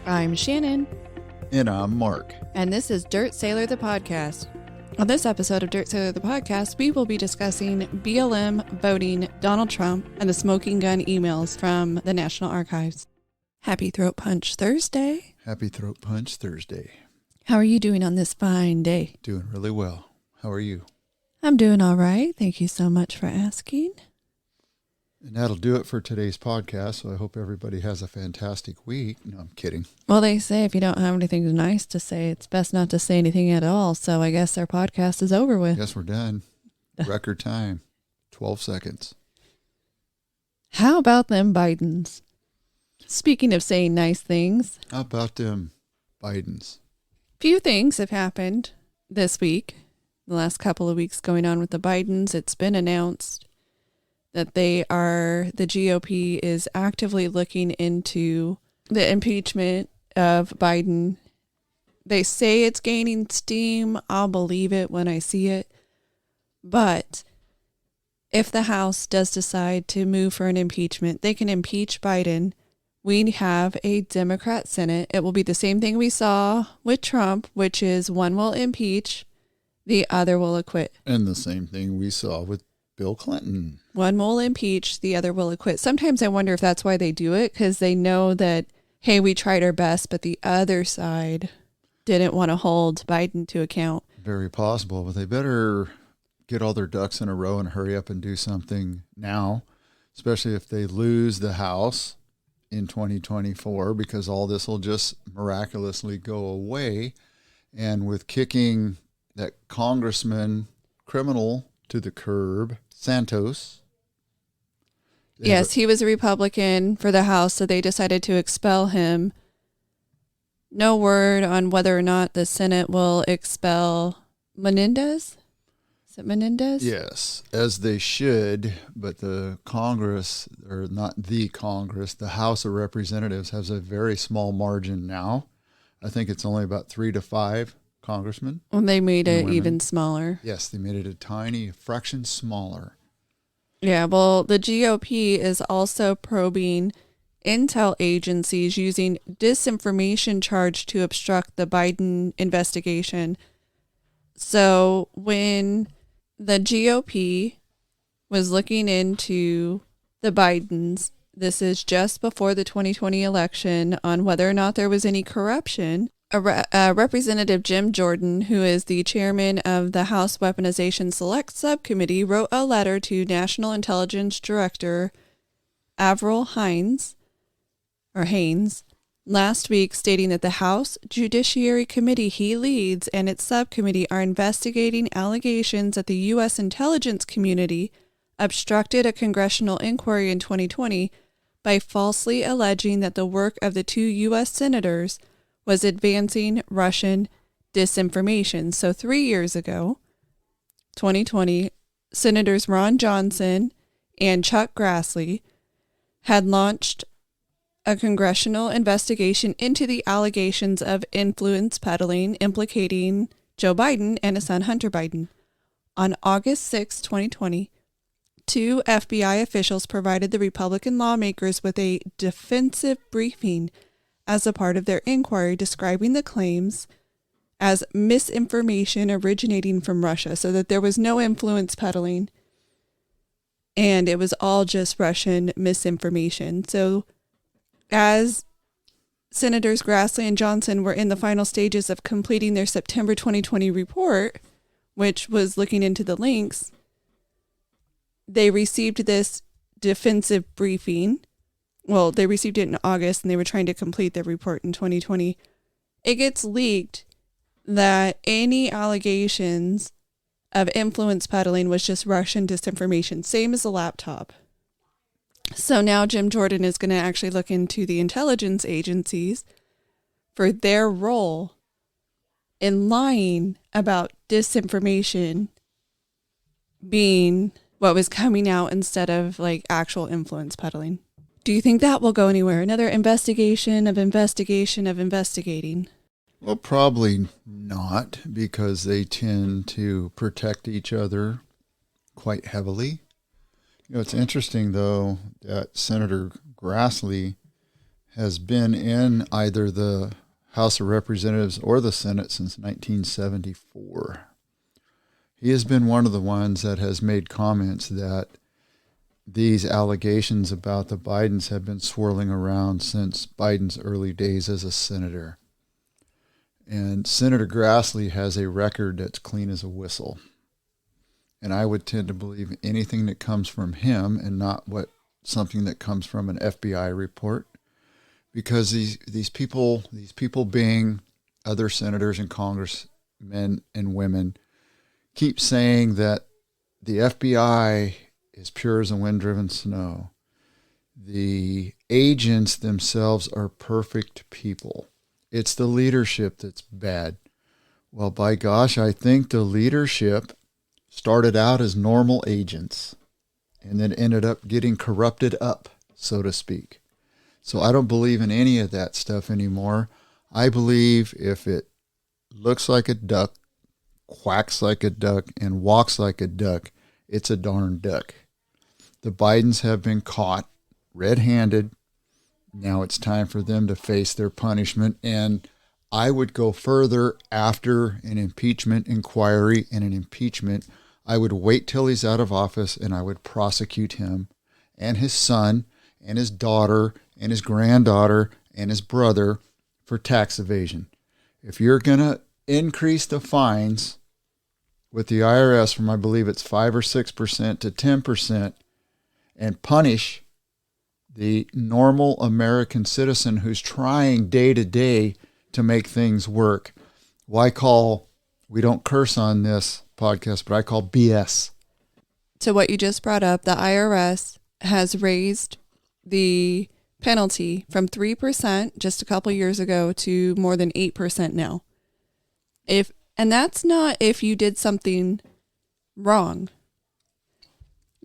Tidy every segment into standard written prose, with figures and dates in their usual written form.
I'm Shannon. And I'm Mark. And this is Dirt Sailor the Podcast. On this episode of Dirt Sailor the Podcast, we will be discussing BLM voting, Donald Trump, and the smoking gun emails from the National Archives. Happy Throat Punch Thursday. Happy Throat Punch Thursday. How are you doing on this fine day? Doing really well. How are you? I'm doing all right. Thank you so much for asking. And that'll do it for today's podcast. So I hope everybody has a fantastic week. No, I'm kidding. Well, they say if you don't have anything nice to say, it's best not to say anything at all. So I guess our podcast is over with. Yes, we're done. Record time, 12 seconds. How about them Bidens? Speaking of saying nice things. How about them Bidens? Few things have happened this week. The last couple of weeks going on with the Bidens. It's been announced that the GOP is actively looking into the impeachment of Biden. They say it's gaining steam. I'll believe it when I see it. But if the House does decide to move for an impeachment, they can impeach Biden. We have a Democrat Senate. It will be the same thing we saw with Trump, which is one will impeach, the other will acquit. And the same thing we saw with Bill Clinton. One will impeach, the other will acquit. Sometimes I wonder if that's why they do it, because they know that, hey, we tried our best, but the other side didn't want to hold Biden to account. Very possible, but they better get all their ducks in a row and hurry up and do something now, especially if they lose the House in 2024, because all this will just miraculously go away. And with kicking that congressman criminal to the curb, Santos. Yes, he was a Republican for the House, so they decided to expel him. No word on whether or not the Senate will expel Menendez. Is it Menendez? Yes, as they should, but the Congress, or not the Congress, the House of Representatives has a very small margin now. I think it's only about 3 to 5 congressmen. Well, they made it even smaller. Yes, they made it a tiny fraction smaller. Yeah, well, the GOP is also probing intel agencies using disinformation charge to obstruct the Biden investigation. So when the GOP was looking into the Bidens, this is just before the 2020 election, on whether or not there was any corruption, Representative Jim Jordan, who is the chairman of the House Weaponization Select Subcommittee, wrote a letter to National Intelligence Director Avril Haines last week, stating that the House Judiciary Committee he leads and its subcommittee are investigating allegations that the U.S. intelligence community obstructed a congressional inquiry in 2020 by falsely alleging that the work of the 2 U.S. senators was advancing Russian disinformation. So 3 years ago, 2020, Senators Ron Johnson and Chuck Grassley had launched a congressional investigation into the allegations of influence peddling implicating Joe Biden and his son Hunter Biden. On August 6, 2020, 2 FBI officials provided the Republican lawmakers with a defensive briefing as a part of their inquiry, describing the claims as misinformation originating from Russia, so that there was no influence peddling and it was all just Russian misinformation. So as Senators Grassley and Johnson were in the final stages of completing their September 2020 report, which was looking into the links, they received this defensive briefing. Well, they received it in August and they were trying to complete their report in 2020. It gets leaked that any allegations of influence peddling was just Russian disinformation, same as a laptop. So now Jim Jordan is going to actually look into the intelligence agencies for their role in lying about disinformation being what was coming out instead of like actual influence peddling. Do you think that will go anywhere? Another investigation of investigating? Well, probably not, because they tend to protect each other quite heavily. You know, it's interesting, though, that Senator Grassley has been in either the House of Representatives or the Senate since 1974. He has been one of the ones that has made comments that these allegations about the Bidens have been swirling around since Biden's early days as a senator. And Senator Grassley has a record that's clean as a whistle. And I would tend to believe anything that comes from him and not something that comes from an FBI report. Because these people being other senators and congressmen and women, keep saying that the FBI is pure as a wind-driven snow. The agents themselves are perfect people. It's the leadership that's bad. Well, by gosh, I think the leadership started out as normal agents and then ended up getting corrupted up, so to speak. So I don't believe in any of that stuff anymore. I believe if it looks like a duck, quacks like a duck, and walks like a duck, it's a darn duck. The Bidens have been caught red-handed. Now it's time for them to face their punishment. And I would go further after an impeachment inquiry and an impeachment. I would wait till he's out of office and I would prosecute him and his son and his daughter and his granddaughter and his brother for tax evasion. If you're going to increase the fines with the IRS from, I believe it's 5 or 6% to 10%, and punish the normal American citizen who's trying day to day to make things work, we don't curse on this podcast, but I call BS. To what you just brought up, the IRS has raised the penalty from 3% just a couple years ago to more than 8% now. And that's not if you did something wrong.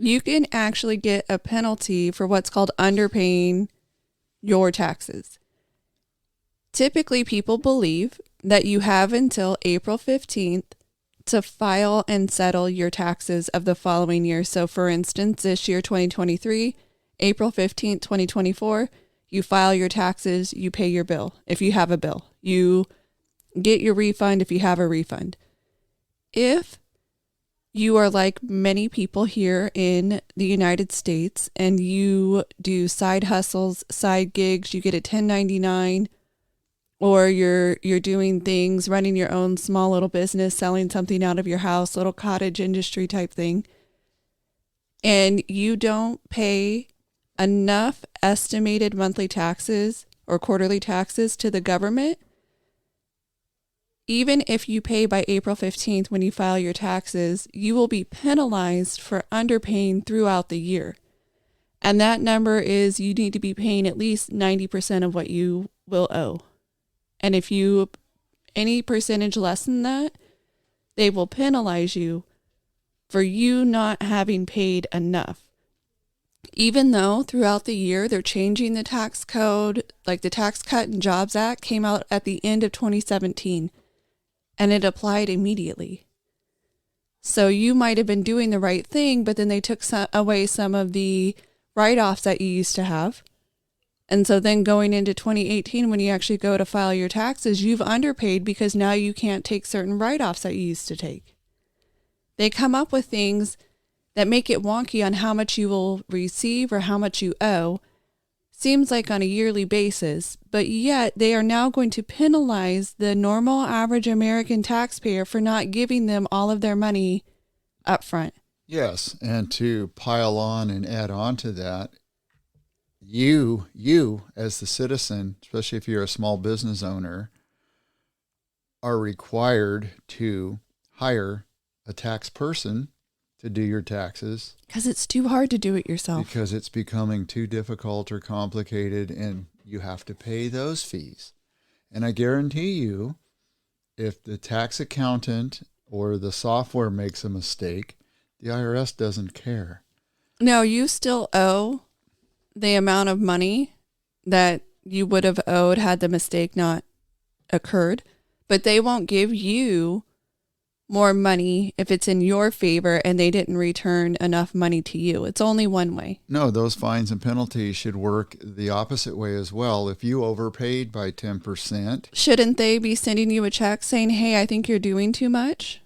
You can actually get a penalty for what's called underpaying your taxes. Typically, people believe that you have until April 15th to file and settle your taxes of the following year. So, for instance, this year, 2023, April 15th, 2024, you file your taxes, you pay your bill if you have a bill. You get your refund if you have a refund. If you are like many people here in the United States and you do side hustles, side gigs, you get a 1099, or you're doing things, running your own small little business, selling something out of your house, little cottage industry type thing, and you don't pay enough estimated monthly taxes or quarterly taxes to the government, even if you pay by April 15th when you file your taxes, you will be penalized for underpaying throughout the year. And that number is you need to be paying at least 90% of what you will owe. And if you any percentage less than that, they will penalize you for you not having paid enough. Even though throughout the year they're changing the tax code, like the Tax Cut and Jobs Act came out at the end of 2017. And it applied immediately. So you might have been doing the right thing, but then they took away some of the write-offs that you used to have. And so then going into 2018, when you actually go to file your taxes, you've underpaid because now you can't take certain write-offs that you used to take. They come up with things that make it wonky on how much you will receive or how much you owe. Seems like on a yearly basis, but yet they are now going to penalize the normal average American taxpayer for not giving them all of their money up front. Yes, and to pile on and add on to that, you as the citizen, especially if you're a small business owner, are required to hire a tax person to do your taxes. Because it's too hard to do it yourself. Because it's becoming too difficult or complicated, and you have to pay those fees. And I guarantee you, if the tax accountant or the software makes a mistake, the IRS doesn't care. No, you still owe the amount of money that you would have owed had the mistake not occurred, but they won't give you more money if it's in your favor and they didn't return enough money to you. It's only one way. No, those fines and penalties should work the opposite way as well. If you overpaid by 10%. Shouldn't they be sending you a check saying, hey, I think you're doing too much?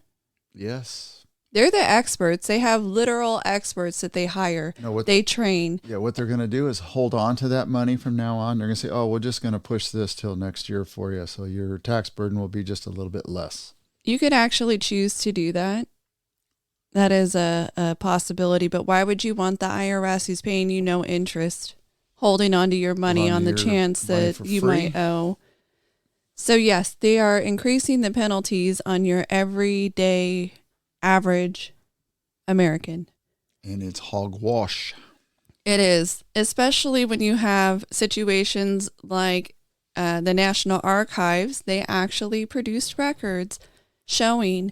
Yes. They're the experts. They have literal experts that they hire. No, they train. Yeah, what they're going to do is hold on to that money from now on. They're going to say, oh, we're just going to push this till next year for you. So your tax burden will be just a little bit less. You could actually choose to do that. That is a possibility. But why would you want the IRS, who's paying you no interest, holding on to your money on the chance that you might owe? So yes, they are increasing the penalties on your everyday average American. And it's hogwash. It is, especially when you have situations like the National Archives. They actually produced records showing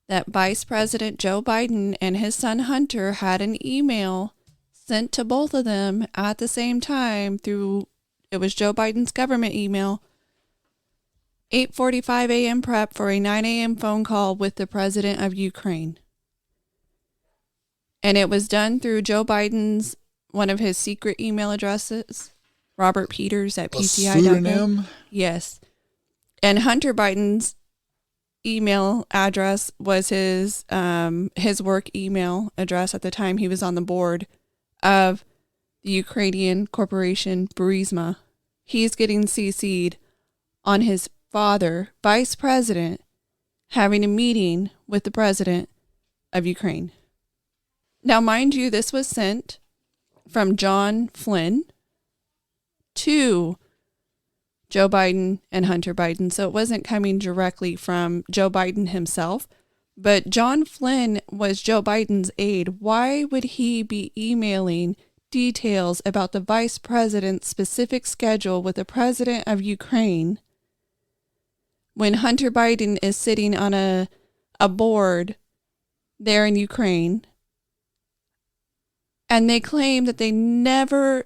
that Vice President Joe Biden and his son Hunter had an email sent to both of them at the same time it was Joe Biden's government email, 8:45 a.m. prep for a 9 a.m. phone call with the president of Ukraine. And it was done through Joe Biden's, one of his secret email addresses, Robert Peters at PCI.gov. A pseudonym? Yes. And Hunter Biden's email address was his work email address at the time he was on the board of the Ukrainian corporation Burisma. He's getting CC'd on his father, vice president, having a meeting with the president of Ukraine. Now, mind you, this was sent from John Flynn to Joe Biden and Hunter Biden. So it wasn't coming directly from Joe Biden himself, but John Flynn was Joe Biden's aide. Why would he be emailing details about the vice president's specific schedule with the president of Ukraine when Hunter Biden is sitting on a board there in Ukraine? And they claim that they never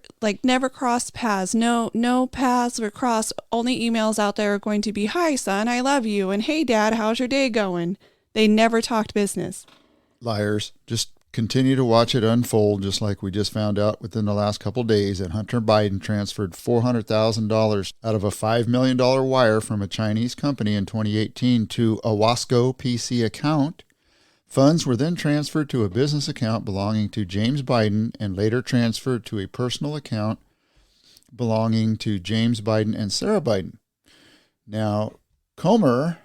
crossed paths. No paths were crossed. Only emails out there are going to be, hi, son, I love you. And hey, dad, how's your day going? They never talked business. Liars. Just continue to watch it unfold, just like we just found out within the last couple of days that Hunter Biden transferred $400,000 out of a $5 million wire from a Chinese company in 2018 to a Wasco PC account. Funds were then transferred to a business account belonging to James Biden and later transferred to a personal account belonging to James Biden and Sarah Biden. Now, Comer,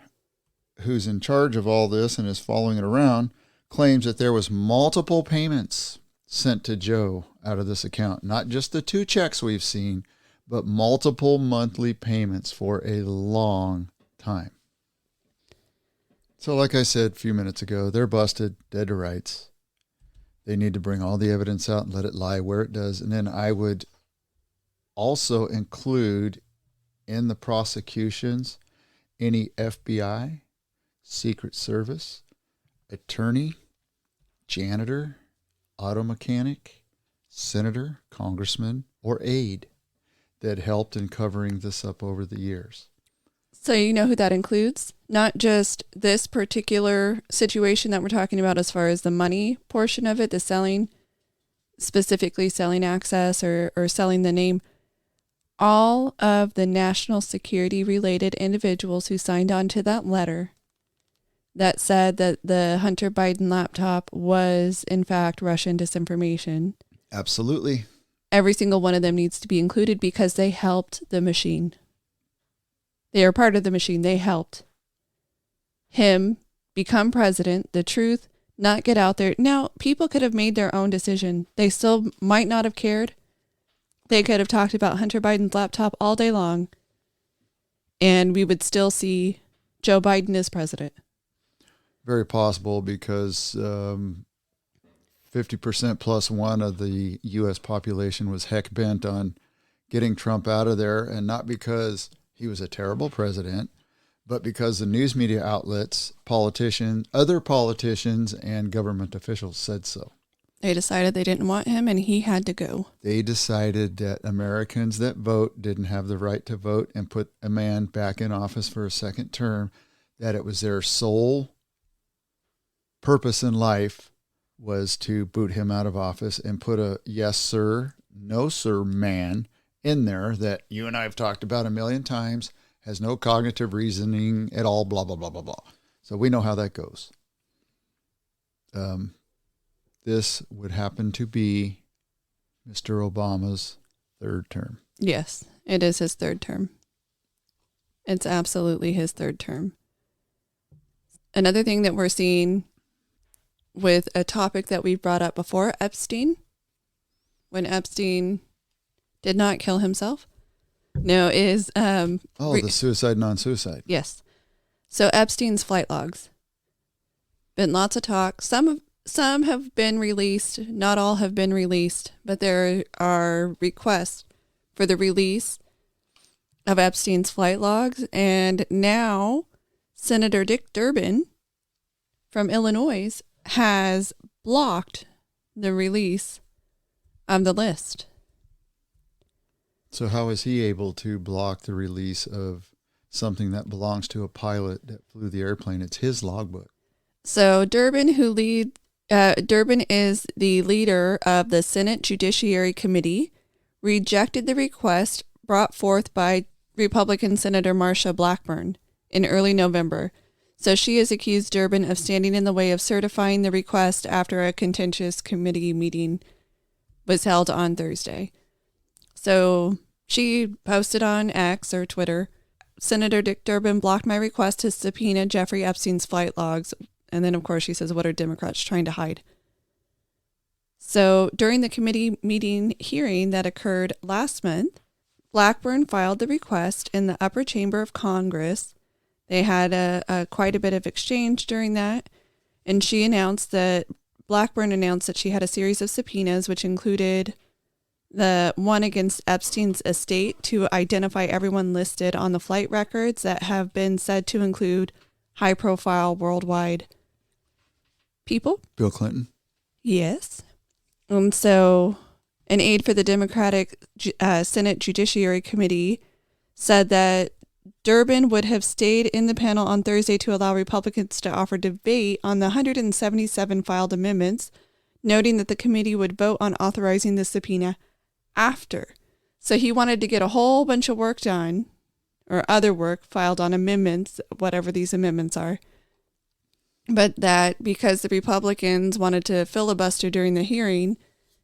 who's in charge of all this and is following it around, claims that there was multiple payments sent to Joe out of this account. Not just the 2 checks we've seen, but multiple monthly payments for a long time. So like I said a few minutes ago, they're busted, dead to rights. They need to bring all the evidence out and let it lie where it does. And then I would also include in the prosecutions any FBI, Secret Service, attorney, janitor, auto mechanic, senator, congressman, or aide that helped in covering this up over the years. So you know who that includes? Not just this particular situation that we're talking about as far as the money portion of it, the selling, specifically selling access or selling the name. All of the national security related individuals who signed on to that letter that said that the Hunter Biden laptop was in fact Russian disinformation. Absolutely. Every single one of them needs to be included because they helped the machine. They are part of the machine. They helped him become president, the truth not get out there. Now, people could have made their own decision. They still might not have cared. They could have talked about Hunter Biden's laptop all day long, and we would still see Joe Biden as president. Very possible because 50% plus one of the U.S. population was heck bent on getting Trump out of there, and not because he was a terrible president, but because the news media outlets, other politicians, and government officials said so. They decided they didn't want him and he had to go. They decided that Americans that vote didn't have the right to vote and put a man back in office for a second term, that it was their sole purpose in life was to boot him out of office and put a yes, sir, no, sir man in there that you and I have talked about a million times, has no cognitive reasoning at all, blah, blah, blah, blah, blah. So we know how that goes. This would happen to be Mr. Obama's third term. Yes, it is his third term. It's absolutely his third term. Another thing that we're seeing with a topic that we've brought up before, Epstein, when Epstein did not kill himself. No, is... the suicide, non-suicide. Yes. So Epstein's flight logs. Been lots of talk. Some have been released. Not all have been released, but there are requests for the release of Epstein's flight logs. And now Senator Dick Durbin from Illinois has blocked the release of the list. So how is he able to block the release of something that belongs to a pilot that flew the airplane? It's his logbook. So Durbin is the leader of the Senate Judiciary Committee, rejected the request brought forth by Republican Senator Marsha Blackburn in early November. So she has accused Durbin of standing in the way of certifying the request after a contentious committee meeting was held on Thursday. So she posted on X or Twitter, Senator Dick Durbin blocked my request to subpoena Jeffrey Epstein's flight logs. And then, of course, she says, what are Democrats trying to hide? So during the committee meeting hearing that occurred last month, Blackburn filed the request in the upper chamber of Congress. They had quite a bit of exchange during that. And Blackburn announced that she had a series of subpoenas, which included the one against Epstein's estate to identify everyone listed on the flight records that have been said to include high-profile worldwide people. Bill Clinton? Yes. And so an aide for the Democratic Senate Judiciary Committee said that Durbin would have stayed in the panel on Thursday to allow Republicans to offer debate on the 177 filed amendments, noting that the committee would vote on authorizing the subpoena after. So he wanted to get a whole bunch of work done, or other work filed on amendments, whatever these amendments are. But that because the Republicans wanted to filibuster during the hearing,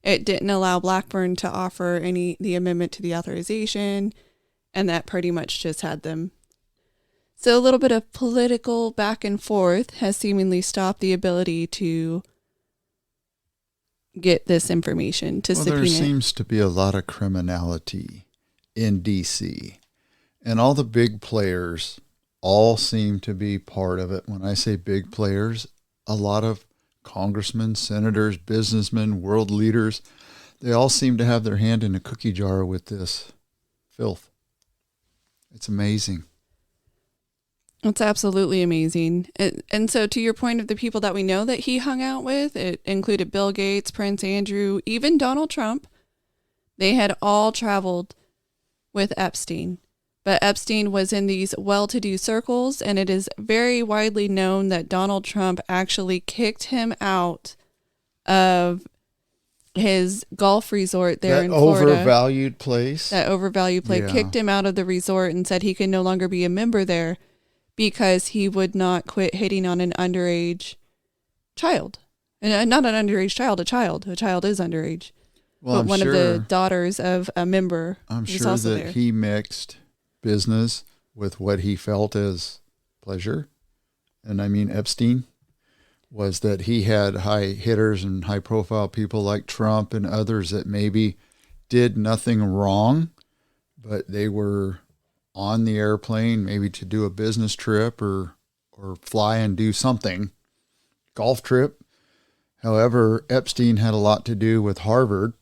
it didn't allow Blackburn to offer the amendment to the authorization, and that pretty much just had them. So a little bit of political back and forth has seemingly stopped the ability to get this information to subpoena. There seems to be a lot of criminality in D.C., and all the big players all seem to be part of it. When I say big players, a lot of congressmen, senators, businessmen, world leaders, they all seem to have their hand in a cookie jar with this filth. It's amazing. It's absolutely amazing. And so to your point of the people that we know that he hung out with, it included Bill Gates, Prince Andrew, even Donald Trump. They had all traveled with Epstein. But Epstein was in these well-to-do circles, and it is very widely known that Donald Trump actually kicked him out of his golf resort there in Florida. That overvalued place, yeah. Kicked him out of the resort and said he could no longer be a member there because he would not quit hitting on an underage child. And not an underage child, a child. A child is underage. Well, but one of the daughters of a member I'm was sure also that there. He mixed business with what he felt as pleasure. And I mean, Epstein was that he had high hitters and high profile people like Trump and others that maybe did nothing wrong, but they were on the airplane maybe to do a business trip or fly and do something, golf trip. However, Epstein had a lot to do with Harvard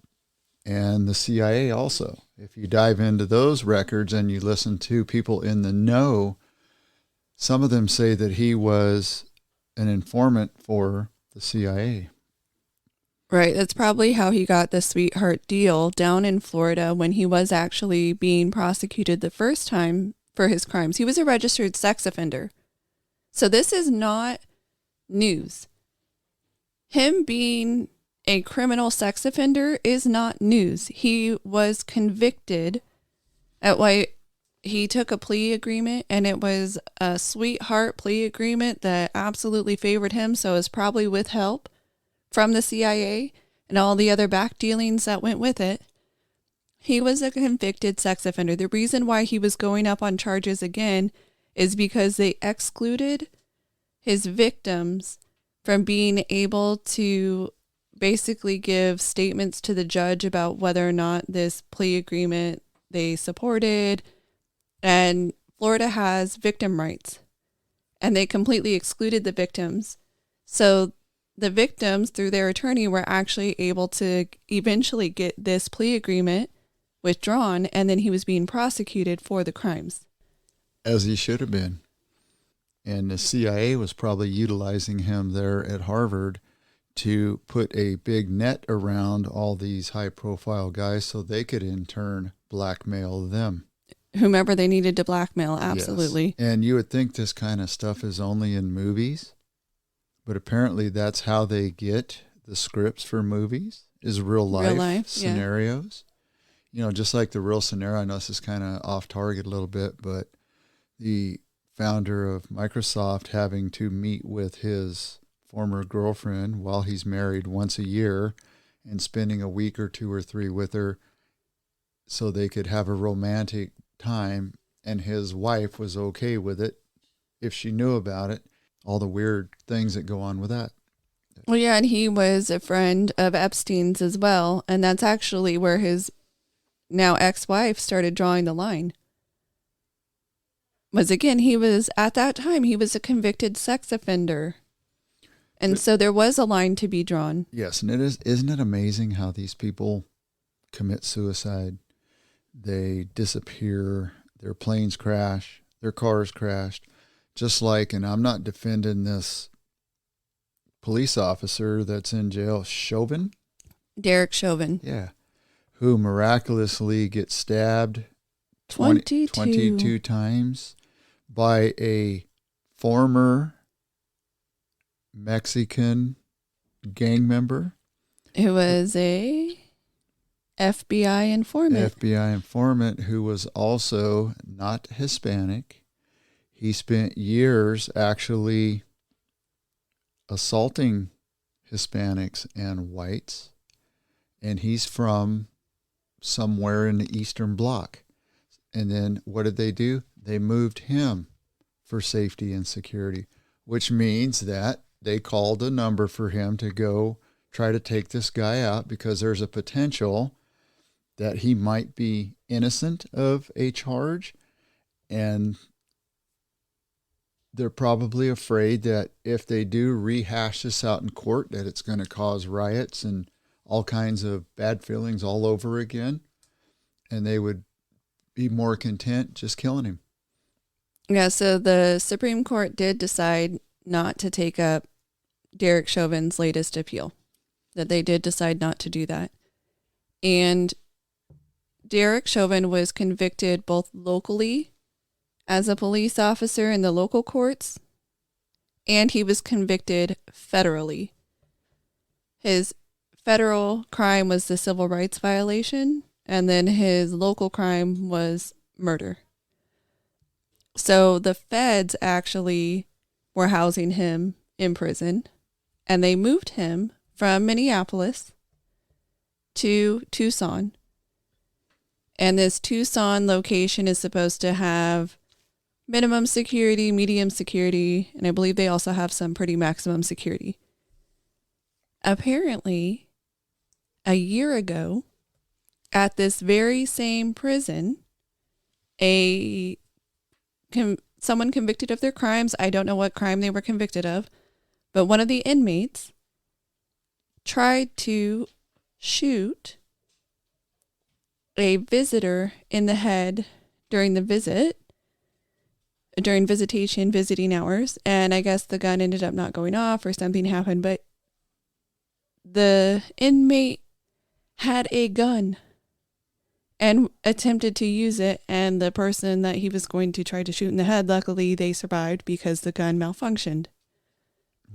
and the CIA also. If you dive into those records and you listen to people in the know, some of them say that he was an informant for the CIA. Right. That's probably how he got the sweetheart deal down in Florida when he was actually being prosecuted the first time for his crimes. He was a registered sex offender. So this is not news. Him being a criminal sex offender is not news. He was convicted at why he took a plea agreement, and it was a sweetheart plea agreement that absolutely favored him, so it was probably with help from the CIA and all the other back dealings that went with it. He was a convicted sex offender. The reason why he was going up on charges again is because they excluded his victims from being able to basically give statements to the judge about whether or not this plea agreement they supported. And Florida has victim rights, and they completely excluded the victims. So the victims, through their attorney, were actually able to eventually get this plea agreement withdrawn, and then he was being prosecuted for the crimes. As he should have been. And the CIA was probably utilizing him there at Harvard to put a big net around all these high-profile guys so they could in turn blackmail them. Whomever they needed to blackmail, absolutely. Yes. And you would think this kind of stuff is only in movies, but apparently that's how they get the scripts for movies, is real life scenarios. Yeah. You know, just like the real scenario, I know this is kind of off target a little bit, but the founder of Microsoft having to meet with his former girlfriend while he's married once a year and spending a week or 2 or 3 with her so they could have a romantic time, and his wife was okay with it if she knew about it, all the weird things that go on with that. Well, yeah, and he was a friend of Epstein's as well, and that's actually where his now ex-wife started drawing the line. Was again, he was, at that time, he was a convicted sex offender. And so there was a line to be drawn. Yes, and isn't it amazing how these people commit suicide? They disappear, their planes crash, their cars crashed, just like, and I'm not defending this police officer that's in jail, Chauvin? Derek Chauvin. Yeah, who miraculously gets stabbed 22 times by a former Mexican gang member. Who was a FBI informant who was also not Hispanic. He spent years actually assaulting Hispanics and whites, and he's from somewhere in the Eastern Bloc. And then what did they do? They moved him for safety and security, which means that they called a number for him to go try to take this guy out because there's a potential that he might be innocent of a charge, and they're probably afraid that if they do rehash this out in court, that it's going to cause riots and all kinds of bad feelings all over again, and they would be more content just killing him. Yeah, so the Supreme Court did decide not to take up Derek Chauvin's latest appeal, that they did decide not to do that. And Derek Chauvin was convicted both locally as a police officer in the local courts, and he was convicted federally. His federal crime was the civil rights violation, and then his local crime was murder. So the feds actually were housing him in prison, and they moved him from Minneapolis to Tucson. And this Tucson location is supposed to have minimum security, medium security, and I believe they also have some pretty maximum security. Apparently, a year ago, at this very same prison, someone convicted of their crimes, I don't know what crime they were convicted of, but one of the inmates tried to shoot a visitor in the head during visiting hours, and I guess the gun ended up not going off or something happened, but the inmate had a gun and attempted to use it, and the person that he was going to try to shoot in the head, luckily they survived because the gun malfunctioned.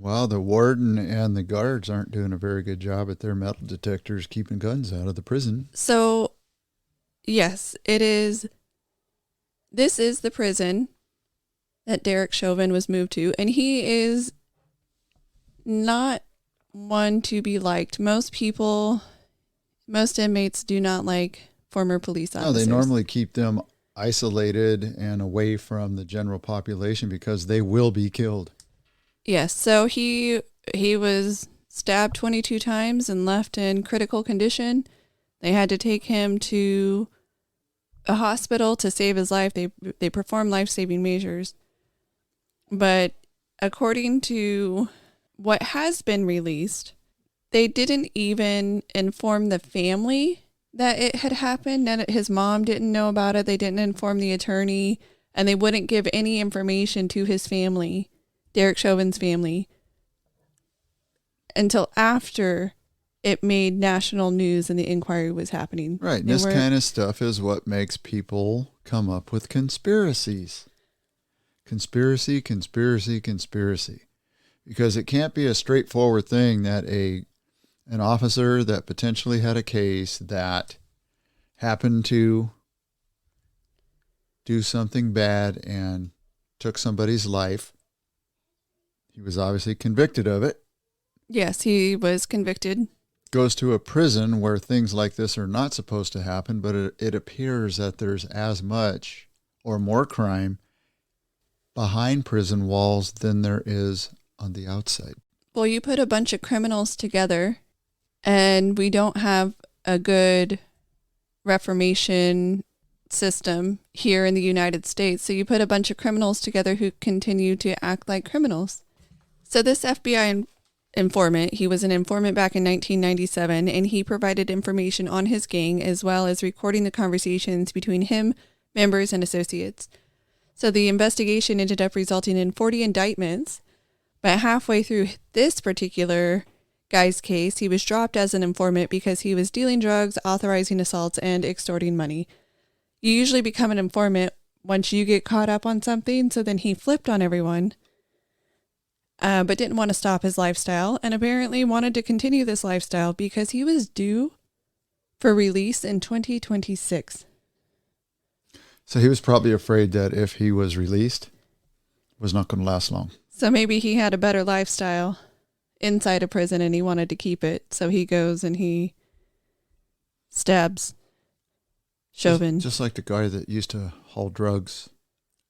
Well, the warden and the guards aren't doing a very good job at their metal detectors keeping guns out of the prison. So, yes, it is. This is the prison that Derek Chauvin was moved to, and he is not one to be liked. Most inmates do not like former police officers. No, they normally keep them isolated and away from the general population because they will be killed. Yes, so he was stabbed 22 times and left in critical condition. They had to take him to a hospital to save his life. They performed life-saving measures. But according to what has been released, they didn't even inform the family that it had happened. His mom didn't know about it. They didn't inform the attorney, and they wouldn't give any information to his family, Derek Chauvin's family, until after it made national news and the inquiry was happening. Right. This kind of stuff is what makes people come up with conspiracies. Conspiracy. Because it can't be a straightforward thing that an officer that potentially had a case that happened to do something bad and took somebody's life. He was obviously convicted of it. Yes, he was convicted. Goes to a prison where things like this are not supposed to happen, but it appears that there's as much or more crime behind prison walls than there is on the outside. Well, you put a bunch of criminals together, and we don't have a good reformation system here in the United States. So you put a bunch of criminals together who continue to act like criminals. So this FBI informant, he was an informant back in 1997, and he provided information on his gang as well as recording the conversations between him, members, and associates. So the investigation ended up resulting in 40 indictments, but halfway through this particular guy's case, he was dropped as an informant because he was dealing drugs, authorizing assaults, and extorting money. You usually become an informant once you get caught up on something, so then he flipped on everyone, but didn't want to stop his lifestyle, and apparently wanted to continue this lifestyle because he was due for release in 2026. So he was probably afraid that if he was released, it was not going to last long. So maybe he had a better lifestyle inside a prison and he wanted to keep it. So he goes and he stabs Chauvin. Just like the guy that used to haul drugs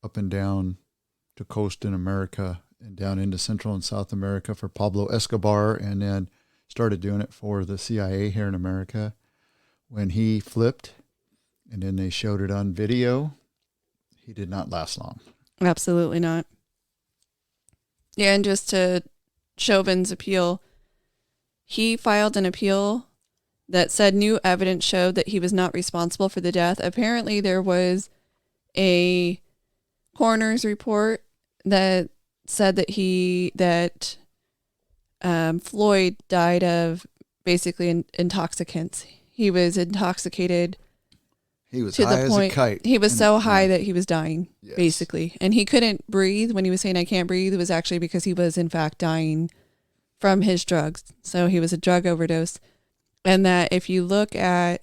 up and down the coast in America and down into Central and South America for Pablo Escobar, and then started doing it for the CIA here in America. When he flipped and then they showed it on video, he did not last long. Absolutely not. Yeah, and just to Chauvin's appeal, he filed an appeal that said new evidence showed that he was not responsible for the death. Apparently there was a coroner's report that said that Floyd died of basically intoxicants. He was intoxicated. He was to high the as point, a kite. he was so high that he was dying, Yes. basically. And he couldn't breathe. When he was saying, I can't breathe, it was actually because he was, in fact, dying from his drugs. So he was a drug overdose. And that if you look at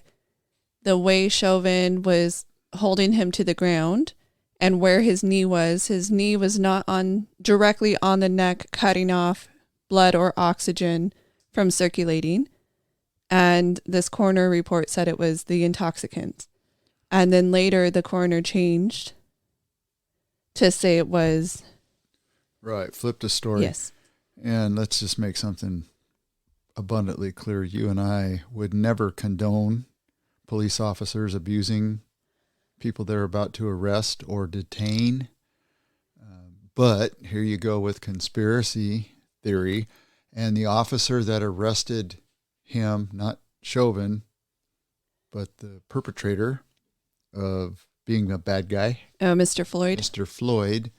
the way Chauvin was holding him to the ground and where his knee was not directly on the neck, cutting off blood or oxygen from circulating. And this coroner report said it was the intoxicants. And then later the coroner changed to say it was. Right. Flipped a story. Yes. And let's just make something abundantly clear. You and I would never condone police officers abusing people they're about to arrest or detain. But here you go with conspiracy theory. And the officer that arrested him, not Chauvin, but the perpetrator of being a bad guy. Oh, Mr. Floyd. Mr. Floyd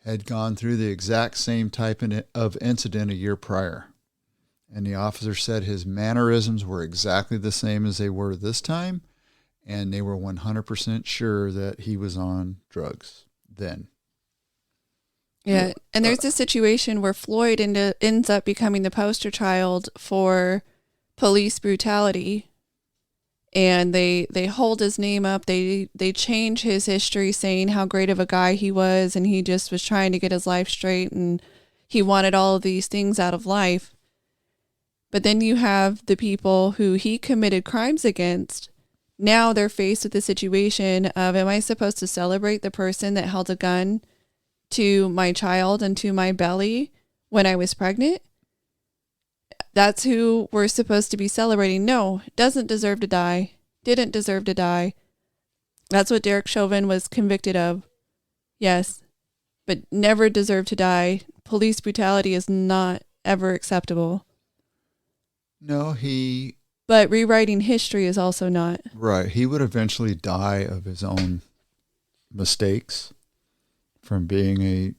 had gone through the exact same type of incident a year prior. And the officer said his mannerisms were exactly the same as they were this time. And they were 100% sure that he was on drugs then. Yeah. And there's this situation where Floyd ends up becoming the poster child for police brutality. And they hold his name up. They change his history, saying how great of a guy he was, and he just was trying to get his life straight, and he wanted all of these things out of life. But then you have the people who he committed crimes against. Now they're faced with the situation of, am I supposed to celebrate the person that held a gun to my child and to my belly when I was pregnant? That's who we're supposed to be celebrating. No, doesn't deserve to die. Didn't deserve to die. That's what Derek Chauvin was convicted of. Yes, but never deserved to die. Police brutality is not ever acceptable. No, But rewriting history is also not. Right. He would eventually die of his own mistakes from being a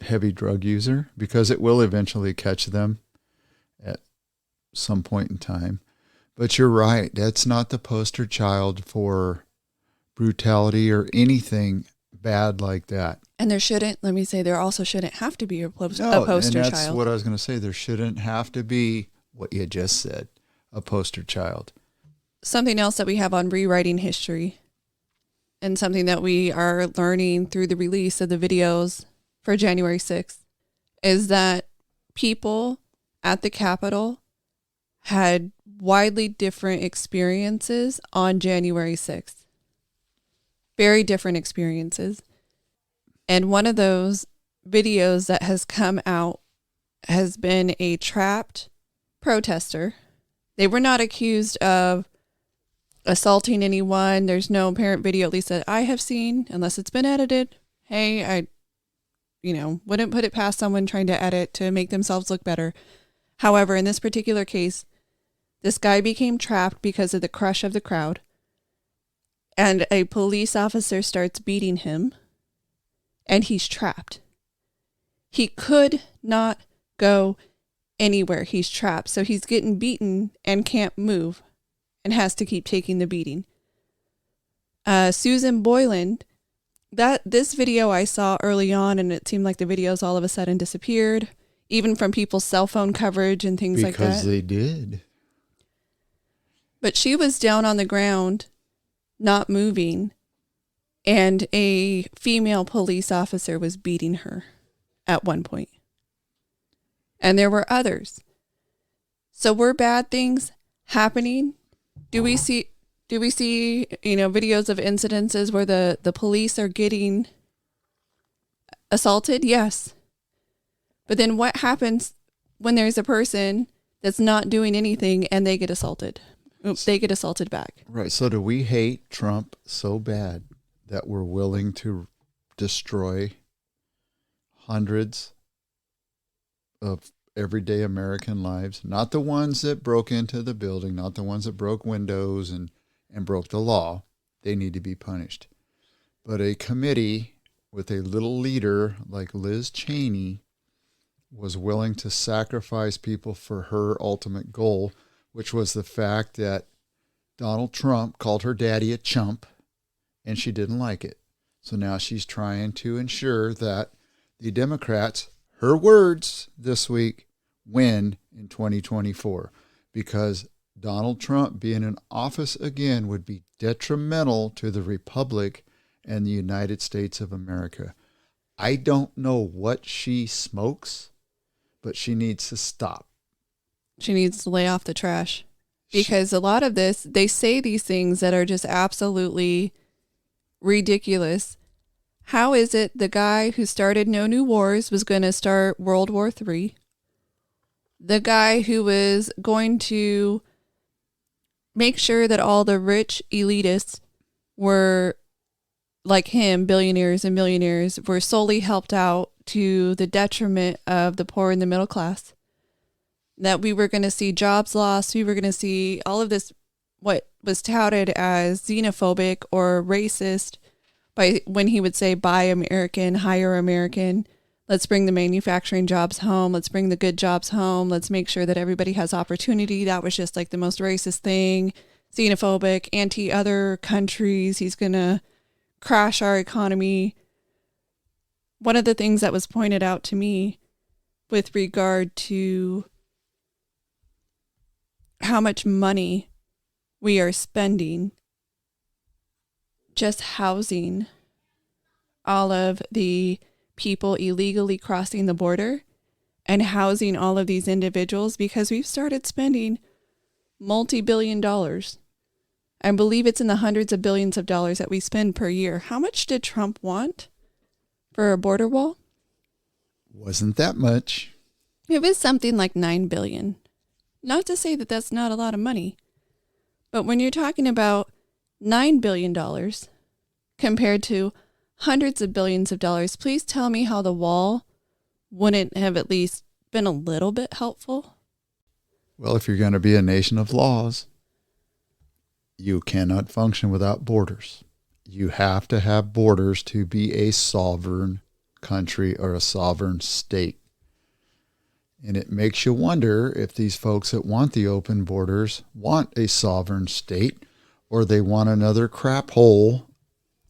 heavy drug user, because it will eventually catch them at some point in time. But you're right. That's not the poster child for brutality or anything bad like that. And there also shouldn't have to be a poster And that's child. what I was going to say. There shouldn't have to be what you just said, a poster child. Something else that we have on rewriting history, and something that we are learning through the release of the videos for January 6th, is that people at the Capitol had widely different experiences on January 6th. Very different experiences. And one of those videos that has come out has been a trapped protester. They were not accused of assaulting anyone. There's no apparent video, at least that I have seen, unless it's been edited. Hey, I wouldn't put it past someone trying to edit to make themselves look better. However, in this particular case, this guy became trapped because of the crush of the crowd, and a police officer starts beating him, and he's trapped. He could not go anywhere. He's trapped. So he's getting beaten and can't move and has to keep taking the beating. Susan Boyland, this video I saw early on, and it seemed like the videos all of a sudden disappeared, even from people's cell phone coverage and things like that. Because they did. But she was down on the ground, not moving, and a female police officer was beating her at one point. And there were others. So were bad things happening? Do we see videos of incidences where the police are getting assaulted? Yes. But then what happens when there's a person that's not doing anything and they get assaulted? They get assaulted back. Right. So do we hate Trump so bad that we're willing to destroy hundreds of everyday American lives? Not the ones that broke into the building, not the ones that broke windows and broke the law. They need to be punished. But a committee with a little leader like Liz Cheney was willing to sacrifice people for her ultimate goal, which was the fact that Donald Trump called her daddy a chump, and she didn't like it. So now she's trying to ensure that the Democrats, her words this week, win in 2024, because Donald Trump being in office again would be detrimental to the Republic and the United States of America. I don't know what she smokes, but she needs to stop. She needs to lay off the trash, because a lot of this, they say these things that are just absolutely ridiculous. How is it the guy who started No New Wars was going to start World War III? The guy who was going to make sure that all the rich elitists were like him, billionaires and millionaires, were solely helped out to the detriment of the poor and the middle class. That we were going to see jobs lost. We were going to see all of this, what was touted as xenophobic or racist, by when he would say, buy American, hire American. Let's bring the manufacturing jobs home. Let's bring the good jobs home. Let's make sure that everybody has opportunity. That was just like the most racist thing. Xenophobic, anti-other countries. He's going to crash our economy. one of the things that was pointed out to me with regard to how much money we are spending just housing all of the people illegally crossing the border and housing all of these individuals, because we've started spending multi-billion dollars. I believe it's in the hundreds of billions of dollars that we spend per year. How much did Trump want for a border wall? Wasn't that much. It was something like $9 billion. Not to say that that's not a lot of money, but when you're talking about $9 billion compared to hundreds of billions of dollars, please tell me how the wall wouldn't have at least been a little bit helpful. Well, if you're going to be a nation of laws, you cannot function without borders. You have to have borders to be a sovereign country or a sovereign state. And it makes you wonder if these folks that want the open borders want a sovereign state, or they want another crap hole,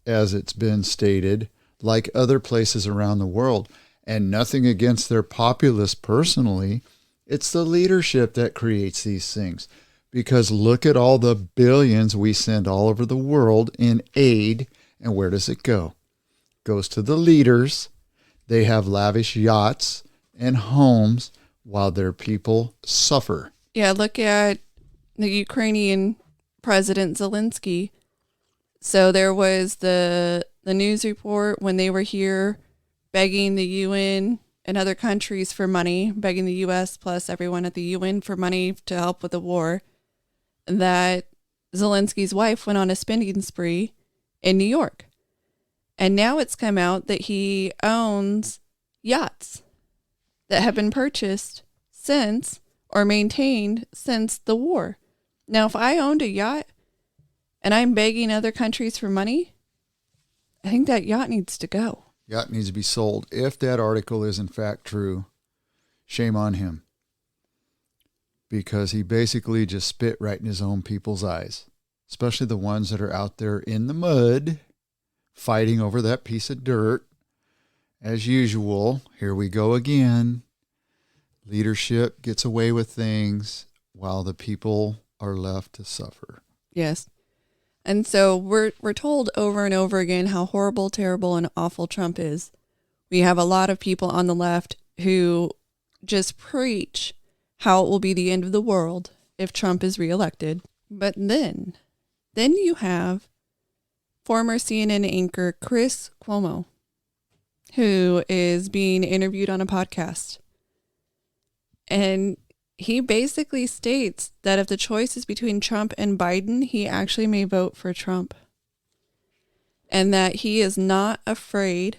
as it's been stated, like other places around the world. And nothing against their populace personally. It's the leadership that creates these things. Because look at all the billions we send all over the world in aid, and where does it go? It goes to the leaders. They have lavish yachts and homes while their people suffer. Yeah, look at the Ukrainian President Zelensky. So there was the news report when they were here begging the UN and other countries for money, begging the U.S. plus everyone at the UN for money to help with the war, that Zelensky's wife went on a spending spree in New York. And now it's come out that he owns yachts that have been purchased since or maintained since the war. Now, if I owned a yacht and I'm begging other countries for money, I think that yacht needs to go. Yacht needs to be sold. If that article is in fact true, shame on him. Because he basically just spit right in his own people's eyes, especially the ones that are out there in the mud fighting over that piece of dirt. As usual, here we go again. Leadership gets away with things while the people are left to suffer. Yes. And so we're told over and over again how horrible, terrible, and awful Trump is. We have a lot of people on the left who just preach how it will be the end of the world if Trump is reelected. But then you have former CNN anchor Chris Cuomo, who is being interviewed on a podcast. And he basically states that if the choice is between Trump and Biden, he actually may vote for Trump. And that he is not afraid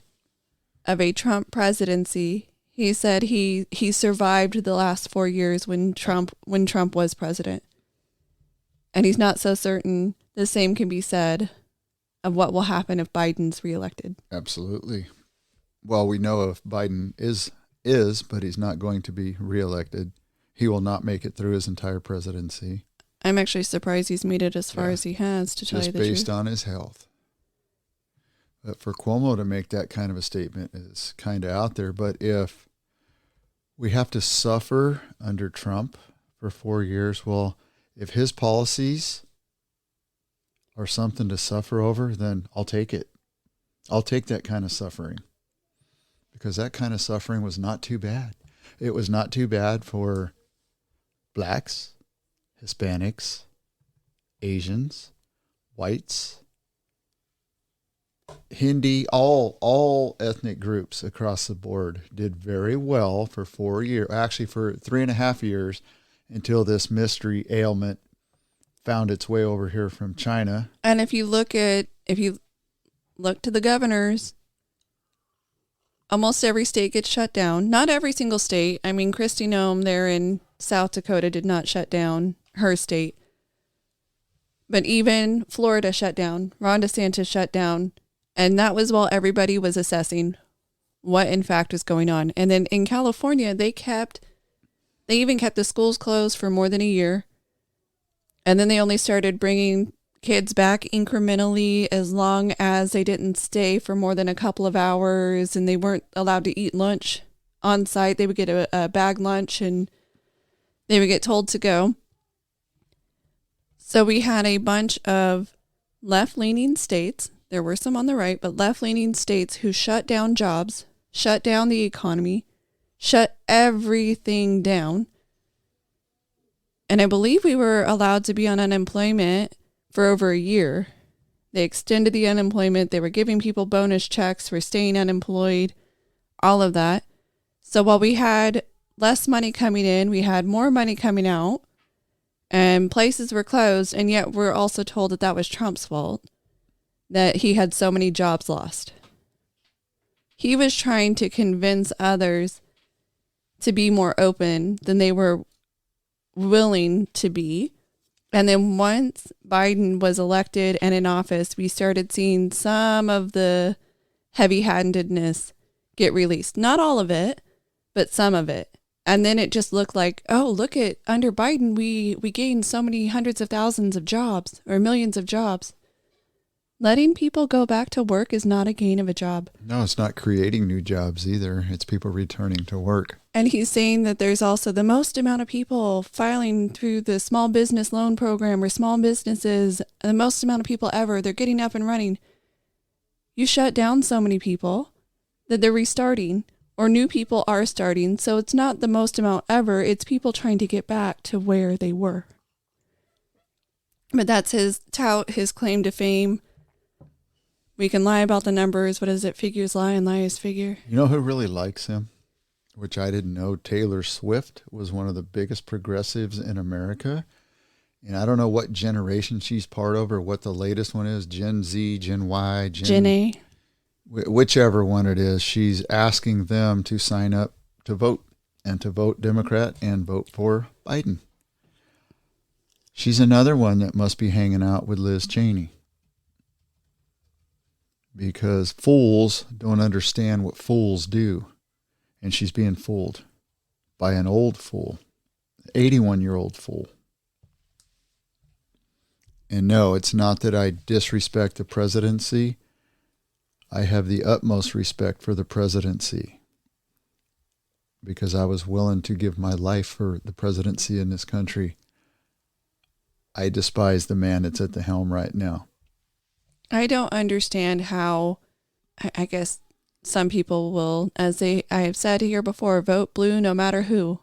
of a Trump presidency. He said he survived the last 4 years when Trump was president. And he's not so certain the same can be said of what will happen if Biden's reelected. Absolutely. Well, we know if Biden is, but he's not going to be reelected. He will not make it through his entire presidency. I'm actually surprised he's made it as far as he has, to tell you the truth. Just based on his health. But for Cuomo to make that kind of a statement is kind of out there. But if we have to suffer under Trump for 4 years, well, if his policies are something to suffer over, then I'll take it. I'll take that kind of suffering. Because that kind of suffering was not too bad. It was not too bad for blacks, Hispanics, Asians, whites, Hindi, all ethnic groups across the board did very well for 4 years, actually for 3.5 years, until this mystery ailment found its way over here from China. And if you look to the governors, almost every state gets shut down. Not every single state. I mean, Kristi Noem there in South Dakota did not shut down her state. But even Florida shut down. Ron DeSantis shut down. And that was while everybody was assessing what in fact was going on. And then in California, they even kept the schools closed for more than a year. And then they only started bringing kids back incrementally as long as they didn't stay for more than a couple of hours and they weren't allowed to eat lunch on site. They would get a bag lunch and they would get told to go. So we had a bunch of left-leaning states. There were some on the right, but left-leaning states who shut down jobs, shut down the economy, shut everything down. And I believe we were allowed to be on unemployment for over a year. They extended the unemployment. They were giving people bonus checks for staying unemployed, all of that. So while we had less money coming in, we had more money coming out, and places were closed. And yet we're also told that that was Trump's fault, that he had so many jobs lost. He was trying to convince others to be more open than they were willing to be. And then once Biden was elected and in office, we started seeing some of the heavy-handedness get released. Not all of it, but some of it. And then it just looked like, oh, look at under Biden, we gained so many hundreds of thousands of jobs or millions of jobs. Letting people go back to work is not a gain of a job. No, it's not creating new jobs either. It's people returning to work. And he's saying that there's also the most amount of people filing through the small business loan program or small businesses, the most amount of people ever. They're getting up and running. You shut down so many people that they're restarting, or new people are starting. So it's not the most amount ever. It's people trying to get back to where they were. But that's his claim to fame. We can lie about the numbers. What is it? Figures lie and liars figure. You know who really likes him? Which I didn't know. Taylor Swift was one of the biggest progressives in America. And I don't know what generation she's part of or what the latest one is. Gen Z, Gen Y, Gen A. Whichever one it is. She's asking them to sign up to vote and to vote Democrat and vote for Biden. She's another one that must be hanging out with Liz Cheney. Because fools don't understand what fools do. And she's being fooled by an old fool, 81-year-old fool. And no, it's not that I disrespect the presidency. I have the utmost respect for the presidency because I was willing to give my life for the presidency in this country. I despise the man that's at the helm right now. I don't understand how, I guess some people will, I have said here before, vote blue no matter who.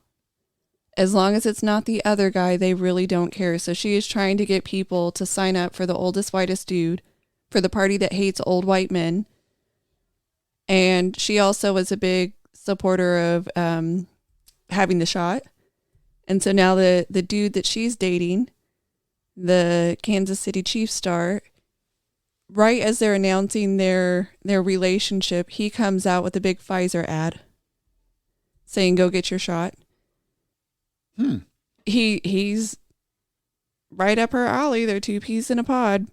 As long as it's not the other guy, they really don't care. So she is trying to get people to sign up for the oldest, whitest dude, for the party that hates old white men. And she also was a big supporter of having the shot. And so now the dude that she's dating, the Kansas City Chiefs star, right as they're announcing their relationship, he comes out with a big Pfizer ad saying, go get your shot. He's right up her alley. They're two peas in a pod.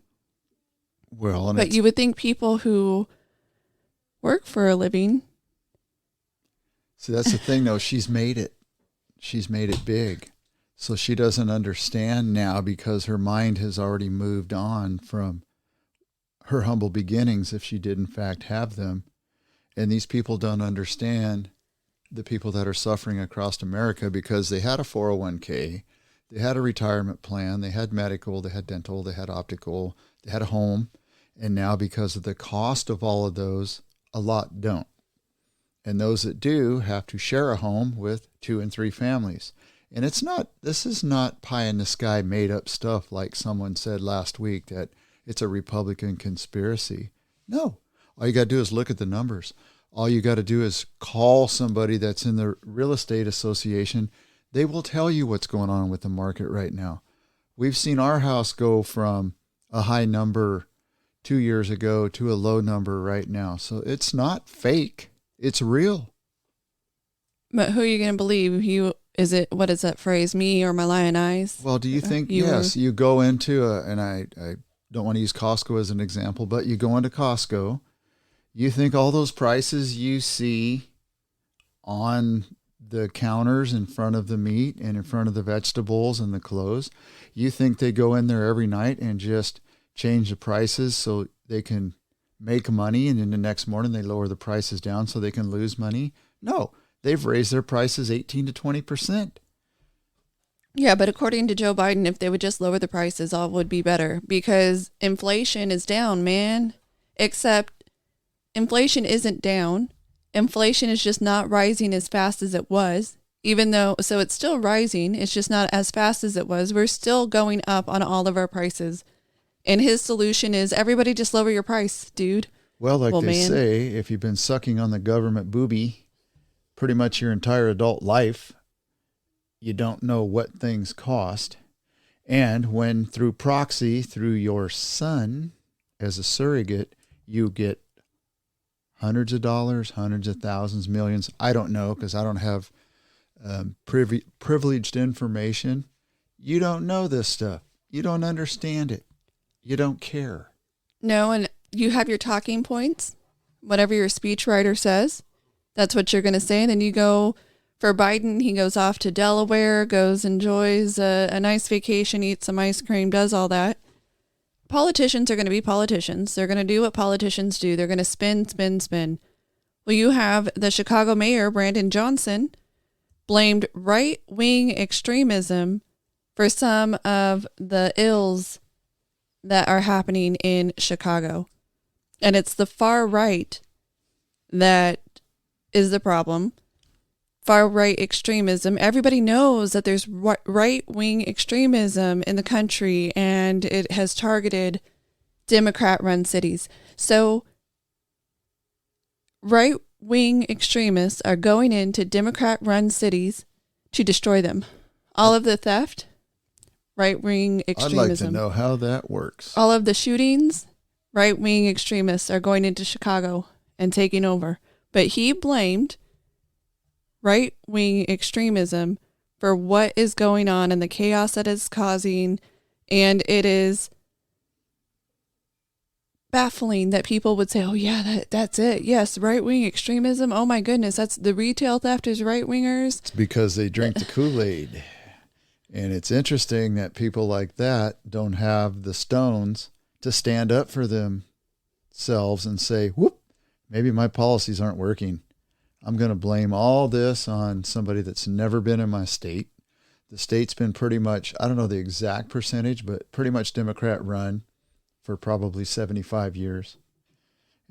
Well, but you would think people who work for a living. See, that's the thing, though. She's made it. She's made it big. So she doesn't understand now because her mind has already moved on from her humble beginnings, if she did in fact have them. And these people don't understand the people that are suffering across America because they had a 401k, they had a retirement plan, they had medical, they had dental, they had optical, they had a home. And now because of the cost of all of those, a lot don't. And those that do have to share a home with 2 and 3 families. And this is not pie in the sky made up stuff like someone said last week that it's a Republican conspiracy. No. All you got to do is look at the numbers. All you got to do is call somebody that's in the real estate association. They will tell you what's going on with the market right now. We've seen our house go from a high number 2 years ago to a low number right now. So it's not fake. It's real. But who are you going to believe? What is that phrase? Me or my lion eyes? Well, do you think, you go into and I don't want to use Costco as an example, but you go into Costco, you think all those prices you see on the counters in front of the meat and in front of the vegetables and the clothes, you think they go in there every night and just change the prices so they can make money, and then the next morning they lower the prices down so they can lose money? No, they've raised their prices 18 to 20%. Yeah, but according to Joe Biden, if they would just lower the prices, all would be better because inflation is down, man. Except inflation isn't down. Inflation is just not rising as fast as it was, even though, so it's still rising. It's just not as fast as it was. We're still going up on all of our prices. And his solution is everybody just lower your price, dude. Well, they say, if you've been sucking on the government booby pretty much your entire adult life, you don't know what things cost. And when through proxy, through your son as a surrogate, you get hundreds of dollars, hundreds of thousands, millions. I don't know because I don't have privileged information. You don't know this stuff. You don't understand it. You don't care. No, and you have your talking points. Whatever your speechwriter says, that's what you're going to say. And then you go, for Biden, he goes off to Delaware, enjoys a nice vacation, eats some ice cream, does all that. Politicians are going to be politicians. They're going to do what politicians do. They're going to spin, spin, spin. Well, you have the Chicago mayor, Brandon Johnson, blamed right-wing extremism for some of the ills that are happening in Chicago. And it's the far right that is the problem. Far right extremism. Everybody knows that there's right-wing extremism in the country, and it has targeted Democrat-run cities. So right-wing extremists are going into Democrat-run cities to destroy them. All of the theft, right-wing extremism. I'd like to know how that works. All of the shootings, right-wing extremists are going into Chicago and taking over. But he blamed right-wing extremism for what is going on and the chaos that it's causing. And it is baffling that people would say, oh yeah, that's it. Yes, right-wing extremism. Oh my goodness, that's the retail theft is right-wingers. It's because they drink the Kool-Aid. And it's interesting that people like that don't have the stones to stand up for themselves and say, whoop, maybe my policies aren't working. I'm going to blame all this on somebody that's never been in my state. The state's been pretty much, I don't know the exact percentage, but pretty much Democrat run for probably 75 years.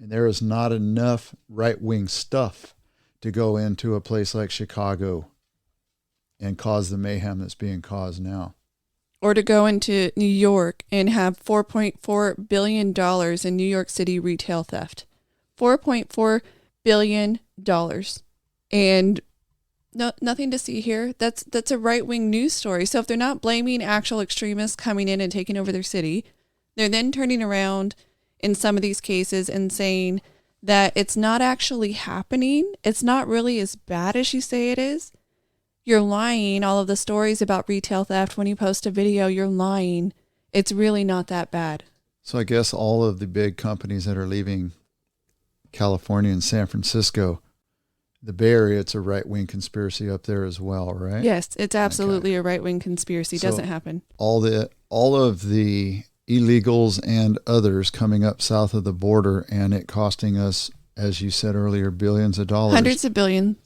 And there is not enough right-wing stuff to go into a place like Chicago and cause the mayhem that's being caused now. Or to go into New York and have $4.4 billion in New York City retail theft. $4.4 billion. And nothing to see here. That's a right-wing news story. So if they're not blaming actual extremists coming in and taking over their city, they're then turning around in some of these cases and saying that it's not actually happening. It's not really as bad as you say it is. You're lying. All of the stories about retail theft, when you post a video, you're lying. It's really not that bad. So I guess all of the big companies that are leaving California and San Francisco, the Bay Area, it's a right-wing conspiracy up there as well, right? Yes, it's absolutely a right-wing conspiracy. So doesn't happen. All of the illegals and others coming up south of the border, and it costing us, as you said earlier, billions of dollars. Hundreds of billions.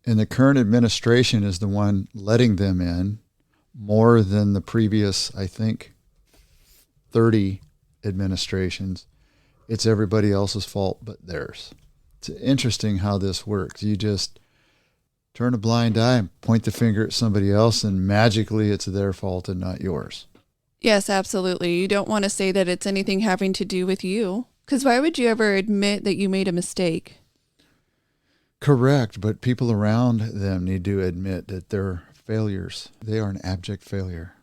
And the current administration is the one letting them in more than the previous, I think, 30 administrations. It's everybody else's fault but theirs. It's interesting how this works. You just turn a blind eye and point the finger at somebody else, and magically it's their fault and not yours. Yes, absolutely. You don't want to say that it's anything having to do with you, because why would you ever admit that you made a mistake? Correct, but people around them need to admit that they're failures. They are an abject failure.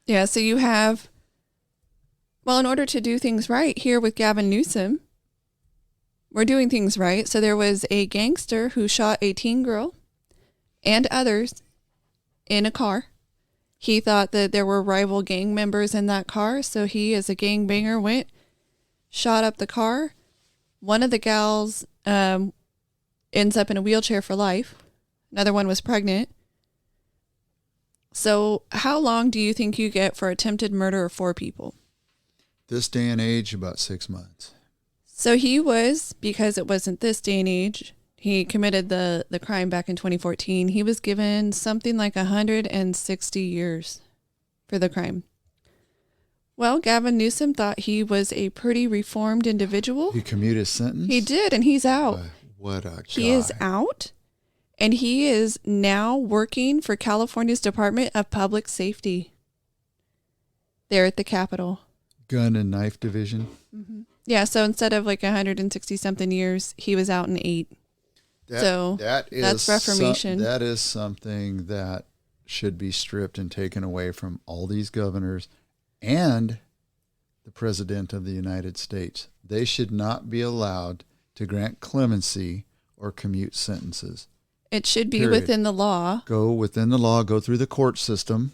Yeah, so you have, well, in order to do things right here with Gavin Newsom, we're doing things right. So there was a gangster who shot a teen girl and others in a car. He thought that there were rival gang members in that car, so he, as a gangbanger, went, shot up the car. One of the gals ends up in a wheelchair for life. Another one was pregnant. So how long do you think you get for attempted murder of 4 people? This day and age, about 6 months. So he was, because it wasn't this day and age, he committed the crime back in 2014. He was given something like 160 years for the crime. Well, Gavin Newsom thought he was a pretty reformed individual. He commuted his sentence? He did, and he's out. What a guy. He is out, and he is now working for California's Department of Public Safety there at the Capitol. Gun and knife division? Mm-hmm. Yeah, so instead of like 160-something years, he was out in 8. That's reformation. That is something that should be stripped and taken away from all these governors and the President of the United States. They should not be allowed to grant clemency or commute sentences. It should be within the law. Go within the law, go through the court system,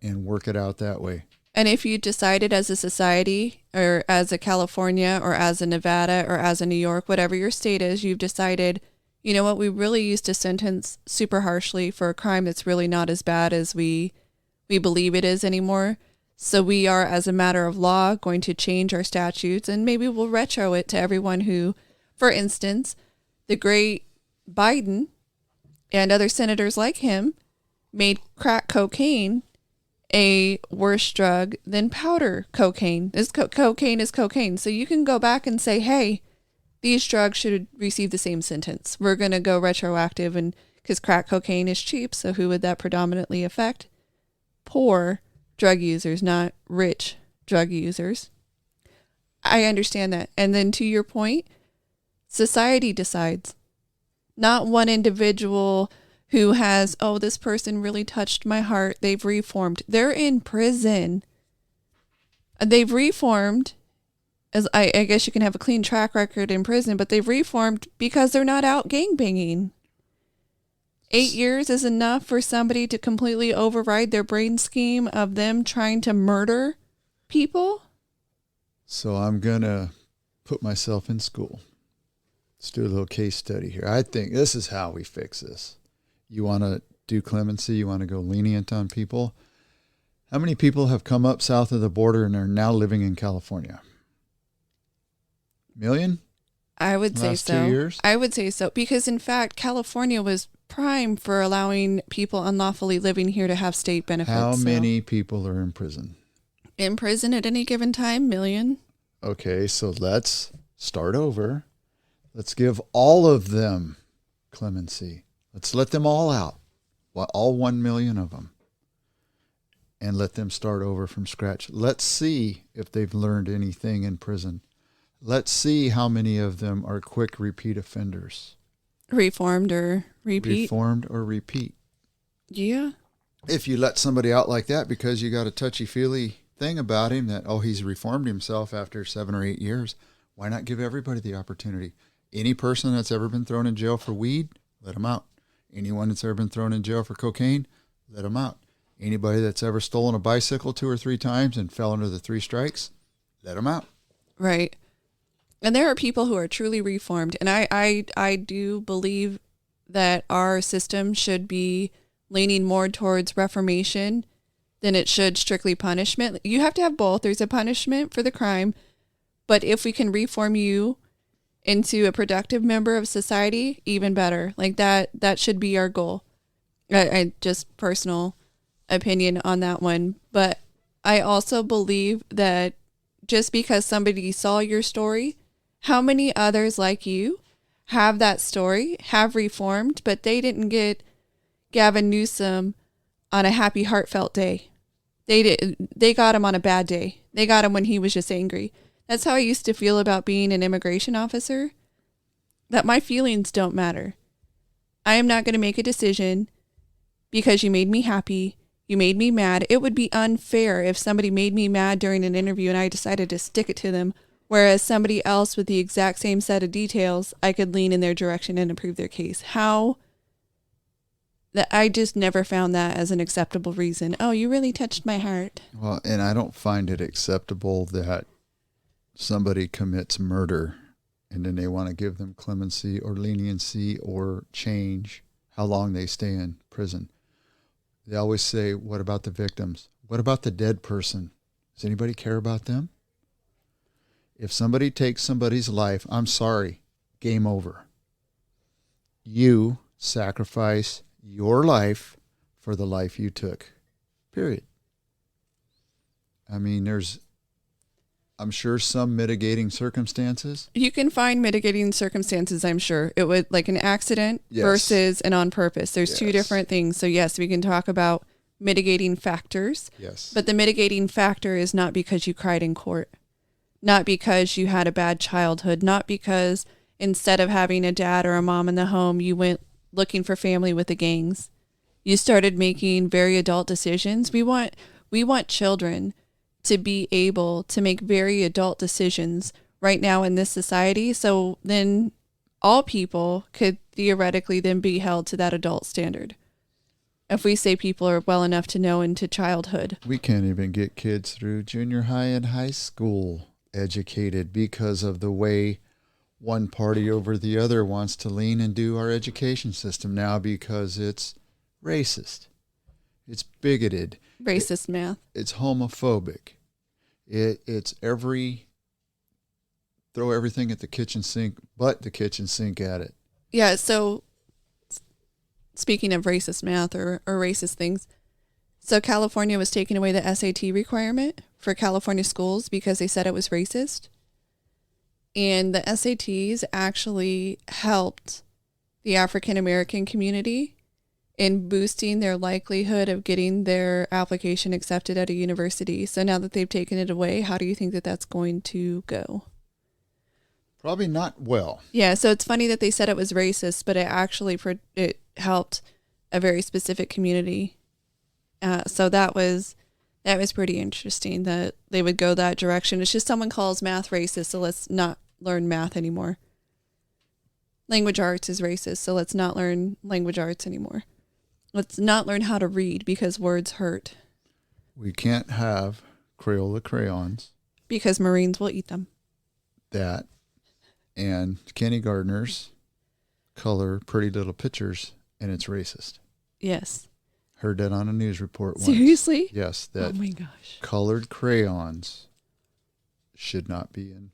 and work it out that way. And if you decided as a society or as a California or as a Nevada or as a New York, whatever your state is, you've decided, you know what, we really used to sentence super harshly for a crime that's really not as bad as we believe it is anymore. So we are, as a matter of law, going to change our statutes, and maybe we'll retro it to everyone who, for instance, the great Biden and other senators like him made crack cocaine a worse drug than powder cocaine. Cocaine is cocaine. So you can go back and say, hey, these drugs should receive the same sentence. We're going to go retroactive, and because crack cocaine is cheap, so who would that predominantly affect? Poor drug users, not rich drug users. I understand that. And then to your point, society decides. Not one individual who has, oh, this person really touched my heart. They've reformed. They're in prison. They've reformed, as I guess you can have a clean track record in prison, but they've reformed because they're not out gangbanging. 8 years is enough for somebody to completely override their brain scheme of them trying to murder people? So I'm going to put myself in school. Let's do a little case study here. I think this is how we fix this. You want to do clemency? You want to go lenient on people? How many people have come up south of the border and are now living in California? Million? I would say so. 2 years? I would say so. Because, in fact, California was prime for allowing people unlawfully living here to have state benefits. How many people are in prison? In prison at any given time? Million. Okay, so let's start over. Let's give all of them clemency. Let's let them all out, all 1 million of them, and let them start over from scratch. Let's see if they've learned anything in prison. Let's see how many of them are quick repeat offenders. Reformed or repeat. Reformed or repeat. Yeah. If you let somebody out like that because you got a touchy-feely thing about him that, oh, he's reformed himself after 7 or 8 years, why not give everybody the opportunity? Any person that's ever been thrown in jail for weed, let them out. Anyone that's ever been thrown in jail for cocaine, let them out. Anybody that's ever stolen a bicycle 2 or 3 times and fell under the 3 strikes, let them out. Right. And there are people who are truly reformed. And I do believe that our system should be leaning more towards reformation than it should strictly punishment. You have to have both. There's a punishment for the crime. But if we can reform you into a productive member of society, even better. Like that should be our goal. I just personal opinion on that one. But I also believe that just because somebody saw your story, how many others like you have that story, have reformed, but they didn't get Gavin Newsom on a happy, heartfelt day. They got him on a bad day. They got him when he was just angry. That's how I used to feel about being an immigration officer, that my feelings don't matter. I am not going to make a decision because you made me happy, you made me mad. It would be unfair if somebody made me mad during an interview and I decided to stick it to them, whereas somebody else with the exact same set of details, I could lean in their direction and improve their case. I just never found that as an acceptable reason. Oh, you really touched my heart. Well, and I don't find it acceptable that somebody commits murder and then they want to give them clemency or leniency or change how long they stay in prison. They always say, what about the victims? What about the dead person Does anybody care about them? If somebody takes somebody's life, I'm sorry, game over. You sacrifice your life for the life you took. Period. I mean, I'm sure some mitigating circumstances. You can find mitigating circumstances, I'm sure. It would like an accident versus an on purpose. There's two different things. So yes, we can talk about mitigating factors. Yes. But the mitigating factor is not because you cried in court, not because you had a bad childhood, not because instead of having a dad or a mom in the home, you went looking for family with the gangs. You started making very adult decisions. We want children to be able to make very adult decisions right now in this society. So then all people could theoretically then be held to that adult standard. If we say people are well enough to know into childhood. We can't even get kids through junior high and high school educated because of the way one party over the other wants to lean and do our education system now because it's racist. It's bigoted. Racist math. It's homophobic. It's throw everything at the kitchen sink, but the kitchen sink at it. Yeah, so speaking of racist math or racist things, so California was taking away the SAT requirement for California schools because they said it was racist. And the SATs actually helped the African American community in boosting their likelihood of getting their application accepted at a university. So now that they've taken it away, how do you think that that's going to go? Probably not well. Yeah, so it's funny that they said it was racist, but it helped a very specific community. So that was pretty interesting that they would go that direction. It's just someone calls math racist, so let's not learn math anymore. Language arts is racist, so let's not learn language arts anymore. Let's not learn how to read because words hurt. We can't have Crayola crayons. Because Marines will eat them. That and kindergartners color pretty little pictures, and it's racist. Yes. Heard that on a news report once. Seriously? Yes. That oh my gosh. Colored crayons should not be in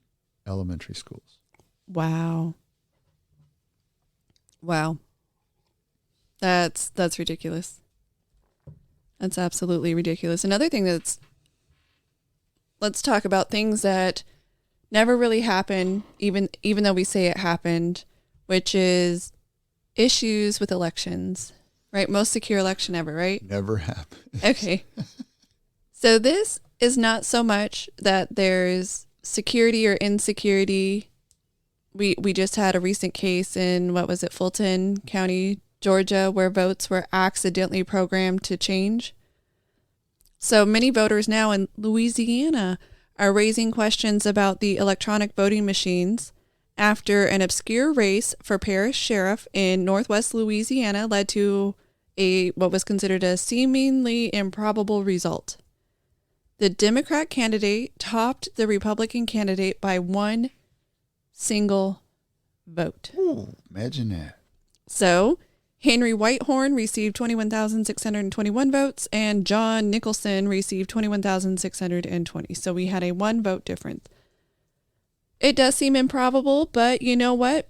elementary schools. Wow. That's ridiculous. That's absolutely ridiculous. Another thing let's talk about things that never really happened, even though we say it happened, which is issues with elections, right? Most secure election ever, right? Never happened. Okay. So this is not so much that there's security or insecurity. We just had a recent case in, Fulton County, Georgia, where votes were accidentally programmed to change. So many voters now in Louisiana are raising questions about the electronic voting machines after an obscure race for parish sheriff in northwest Louisiana led to what was considered a seemingly improbable result. The Democrat candidate topped the Republican candidate by one single vote. Ooh, imagine that. So Henry Whitehorn received 21,621 votes and John Nicholson received 21,620. So we had a one vote difference. It does seem improbable, but you know what?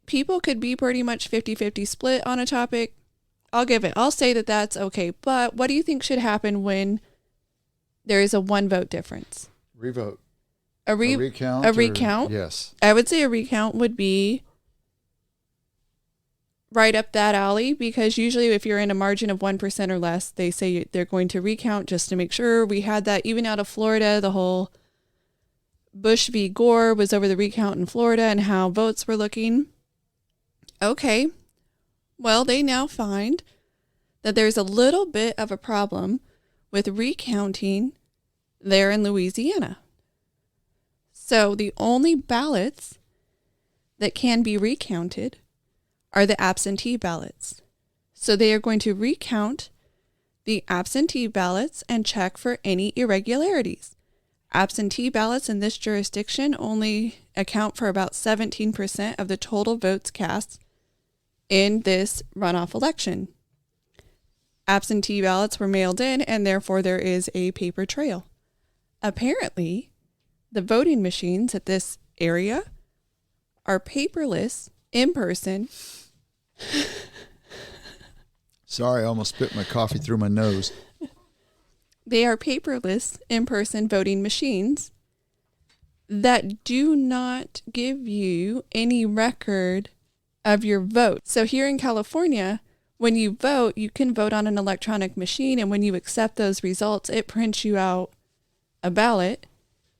People could be pretty much 50-50 split on a topic. I'll say that that's okay. But what do you think should happen when there is a one vote difference? Revote. A recount? A recount? Yes. I would say a recount would be right up that alley, because usually if you're in a margin of 1% or less, they say they're going to recount just to make sure. We had that even out of Florida. The whole Bush v. Gore was over the recount in Florida and how votes were looking. Okay. Well, they now find that there's a little bit of a problem with recounting there in Louisiana. So the only ballots that can be recounted are the absentee ballots. So they are going to recount the absentee ballots and check for any irregularities. Absentee ballots in this jurisdiction only account for about 17% of the total votes cast in this runoff election. Absentee ballots were mailed in, and therefore there is a paper trail. apparently the voting machines at this area are paperless, in person. Sorry, I almost spit my coffee through my nose. They are paperless, in-person voting machines that do not give you any record of your vote. So here in California, when you vote, you can vote on an electronic machine, and when you accept those results, it prints you out a ballot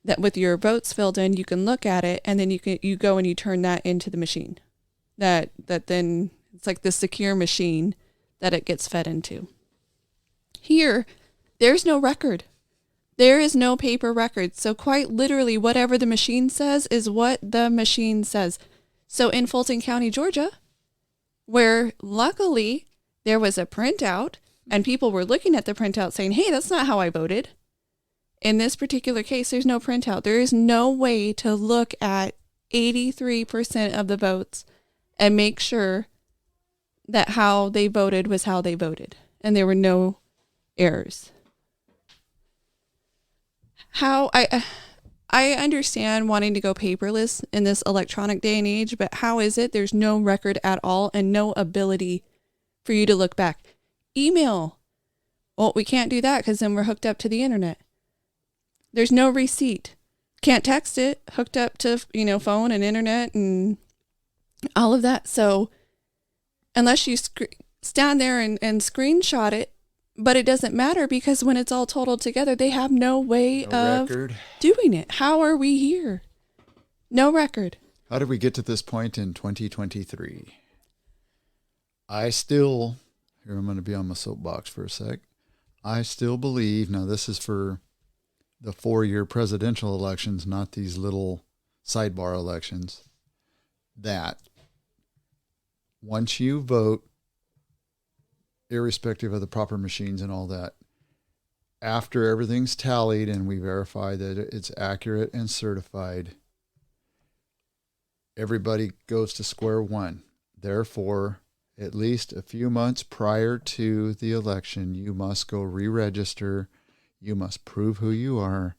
that with your votes filled in, you can look at it, and then you go and you turn that into the machine. That then it's like the secure machine that it gets fed into. Here, there's no record. There is no paper record. So quite literally, whatever the machine says is what the machine says. So in Fulton County, Georgia, where luckily there was a printout and people were looking at the printout saying, hey, that's not how I voted. In this particular case, there's no printout. There is no way to look at 83% of the votes and make sure that how they voted was how they voted. And there were no errors. How I understand wanting to go paperless in this electronic day and age, but how is it there's no record at all and no ability for you to look back? Email. Well, we can't do that because then we're hooked up to the internet. There's no receipt. Can't text it, hooked up to, phone and internet and all of that. So unless you stand there and screenshot it, but it doesn't matter because when it's all totaled together, they have no way of doing it. How are we here? No record. How did we get to this point in 2023? Here I'm going to be on my soapbox for a sec. I still believe, now this is for the 4-year presidential elections, not these little sidebar elections, that once you vote, irrespective of the proper machines and all that, after everything's tallied and we verify that it's accurate and certified, everybody goes to square one. Therefore, at least a few months prior to the election, you must go re-register. You must prove who you are.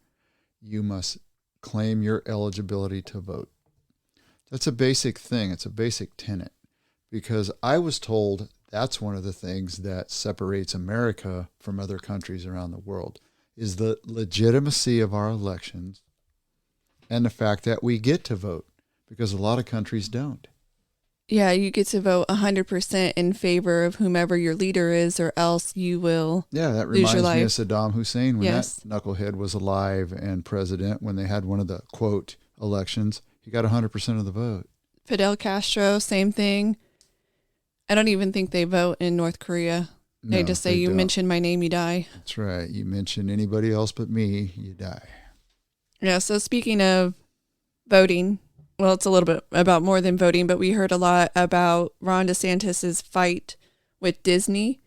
You must claim your eligibility to vote. That's a basic thing. It's a basic tenet. Because I was told that's one of the things that separates America from other countries around the world, is the legitimacy of our elections and the fact that we get to vote, because a lot of countries don't. Yeah, you get to vote 100% in favor of whomever your leader is, or else you will lose your life. Yeah, that reminds me of Saddam Hussein when Yes. that knucklehead was alive and president, when they had one of the, quote, elections. He got 100% of the vote. Fidel Castro, same thing. I don't even think they vote in North Korea. They just say, you mention my name, you die. That's right. You mention anybody else but me, you die. Yeah, so speaking of voting, well, it's a little bit about more than voting, but we heard a lot about Ron DeSantis's fight with Disney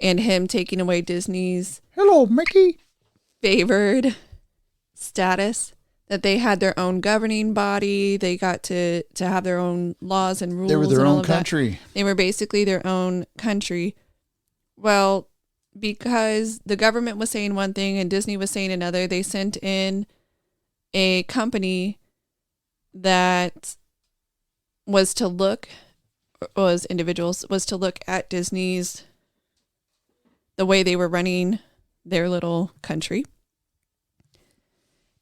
and him taking away Disney's Hello, Mickey. favored status, that they had their own governing body. They got to have their own laws and rules. They were their and all own of that. country. They were basically their own country. Well, because the government was saying one thing and Disney was saying another, they sent in a company that was to look at Disney's, the way they were running their little country.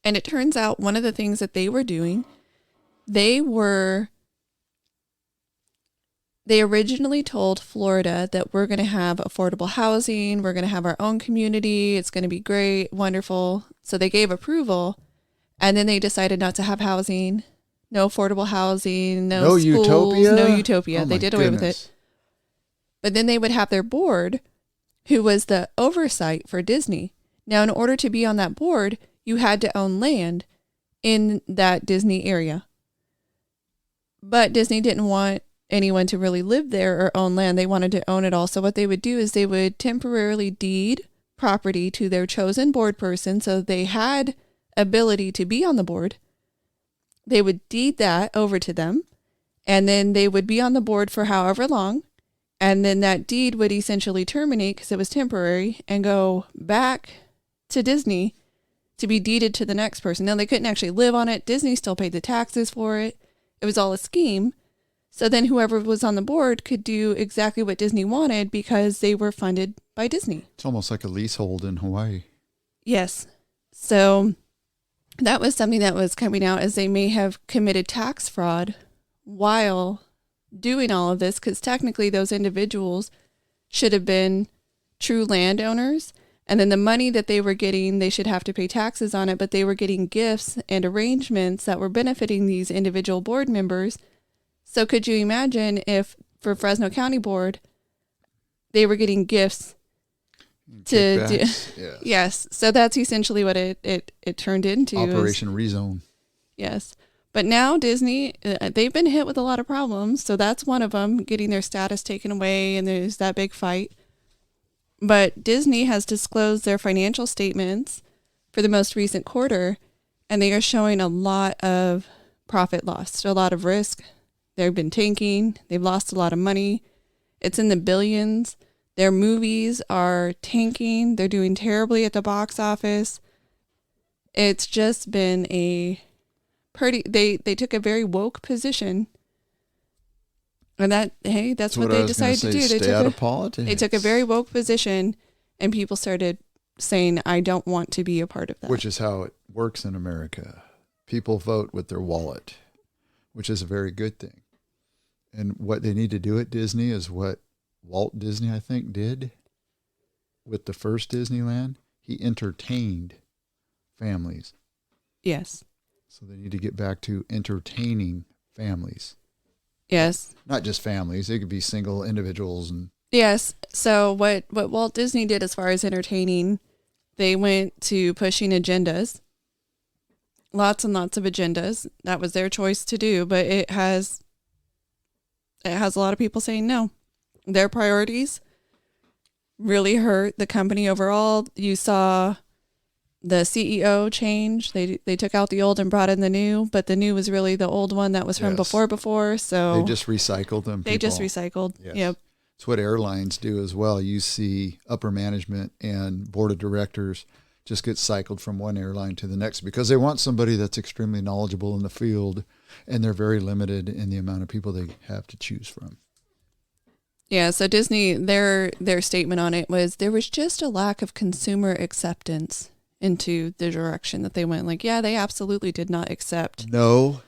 And it turns out one of the things that they were doing, they originally told Florida that we're going to have affordable housing. We're going to have our own community. It's going to be great, wonderful. So they gave approval, and then they decided not to have housing, no affordable housing, no schools, utopia? no utopia. Oh, they did away with it. But then they would have their board, who was the oversight for Disney. Now, in order to be on that board, you had to own land in that Disney area. But Disney didn't want anyone to really live there or own land. They wanted to own it all. So what they would do is they would temporarily deed property to their chosen board person, so they had ability to be on the board. They would deed that over to them, and then they would be on the board for however long, and then that deed would essentially terminate because it was temporary and go back to Disney to be deeded to the next person. Now, they couldn't actually live on it. Disney still paid the taxes for it. It was all a scheme. So then whoever was on the board could do exactly what Disney wanted because they were funded by Disney. It's almost like a leasehold in Hawaii. Yes. So that was something that was coming out, as they may have committed tax fraud while doing all of this, because technically those individuals should have been true landowners. And then the money that they were getting, they should have to pay taxes on it, but they were getting gifts and arrangements that were benefiting these individual board members. So could you imagine if for Fresno County Board, they were getting gifts to do? Yes. Yes. So that's essentially what it turned into. Operation Rezone. Yes. But now Disney, they've been hit with a lot of problems. So that's one of them, getting their status taken away, and there's that big fight. But Disney has disclosed their financial statements for the most recent quarter, and they are showing a lot of profit loss, a lot of risk. They've been tanking. They've lost a lot of money. It's in the billions. Their movies are tanking. They're doing terribly at the box office. It's just been a pretty, they took a very woke position. And that's what they decided to do. Stay out of politics. They took a very woke position, and people started saying, I don't want to be a part of that. Which is how it works in America. People vote with their wallet, which is a very good thing. And what they need to do at Disney is what Walt Disney, I think, did with the first Disneyland. He entertained families. Yes. So they need to get back to entertaining families. Yes. Not just families. It could be single individuals. And yes. So what Walt Disney did as far as entertaining, they went to pushing agendas. Lots and lots of agendas. That was their choice to do, but it has a lot of people saying no. Their priorities really hurt the company overall. You saw the CEO change. They took out the old and brought in the new, but the new was really the old one that was from before. So they just recycled them. They just recycled. Yes. Yep. It's what airlines do as well. You see upper management and board of directors just get cycled from one airline to the next because they want somebody that's extremely knowledgeable in the field, and they're very limited in the amount of people they have to choose from. Yeah, so Disney, their statement on it was there was just a lack of consumer acceptance into the direction that they went. Like, yeah, they absolutely did not accept. No.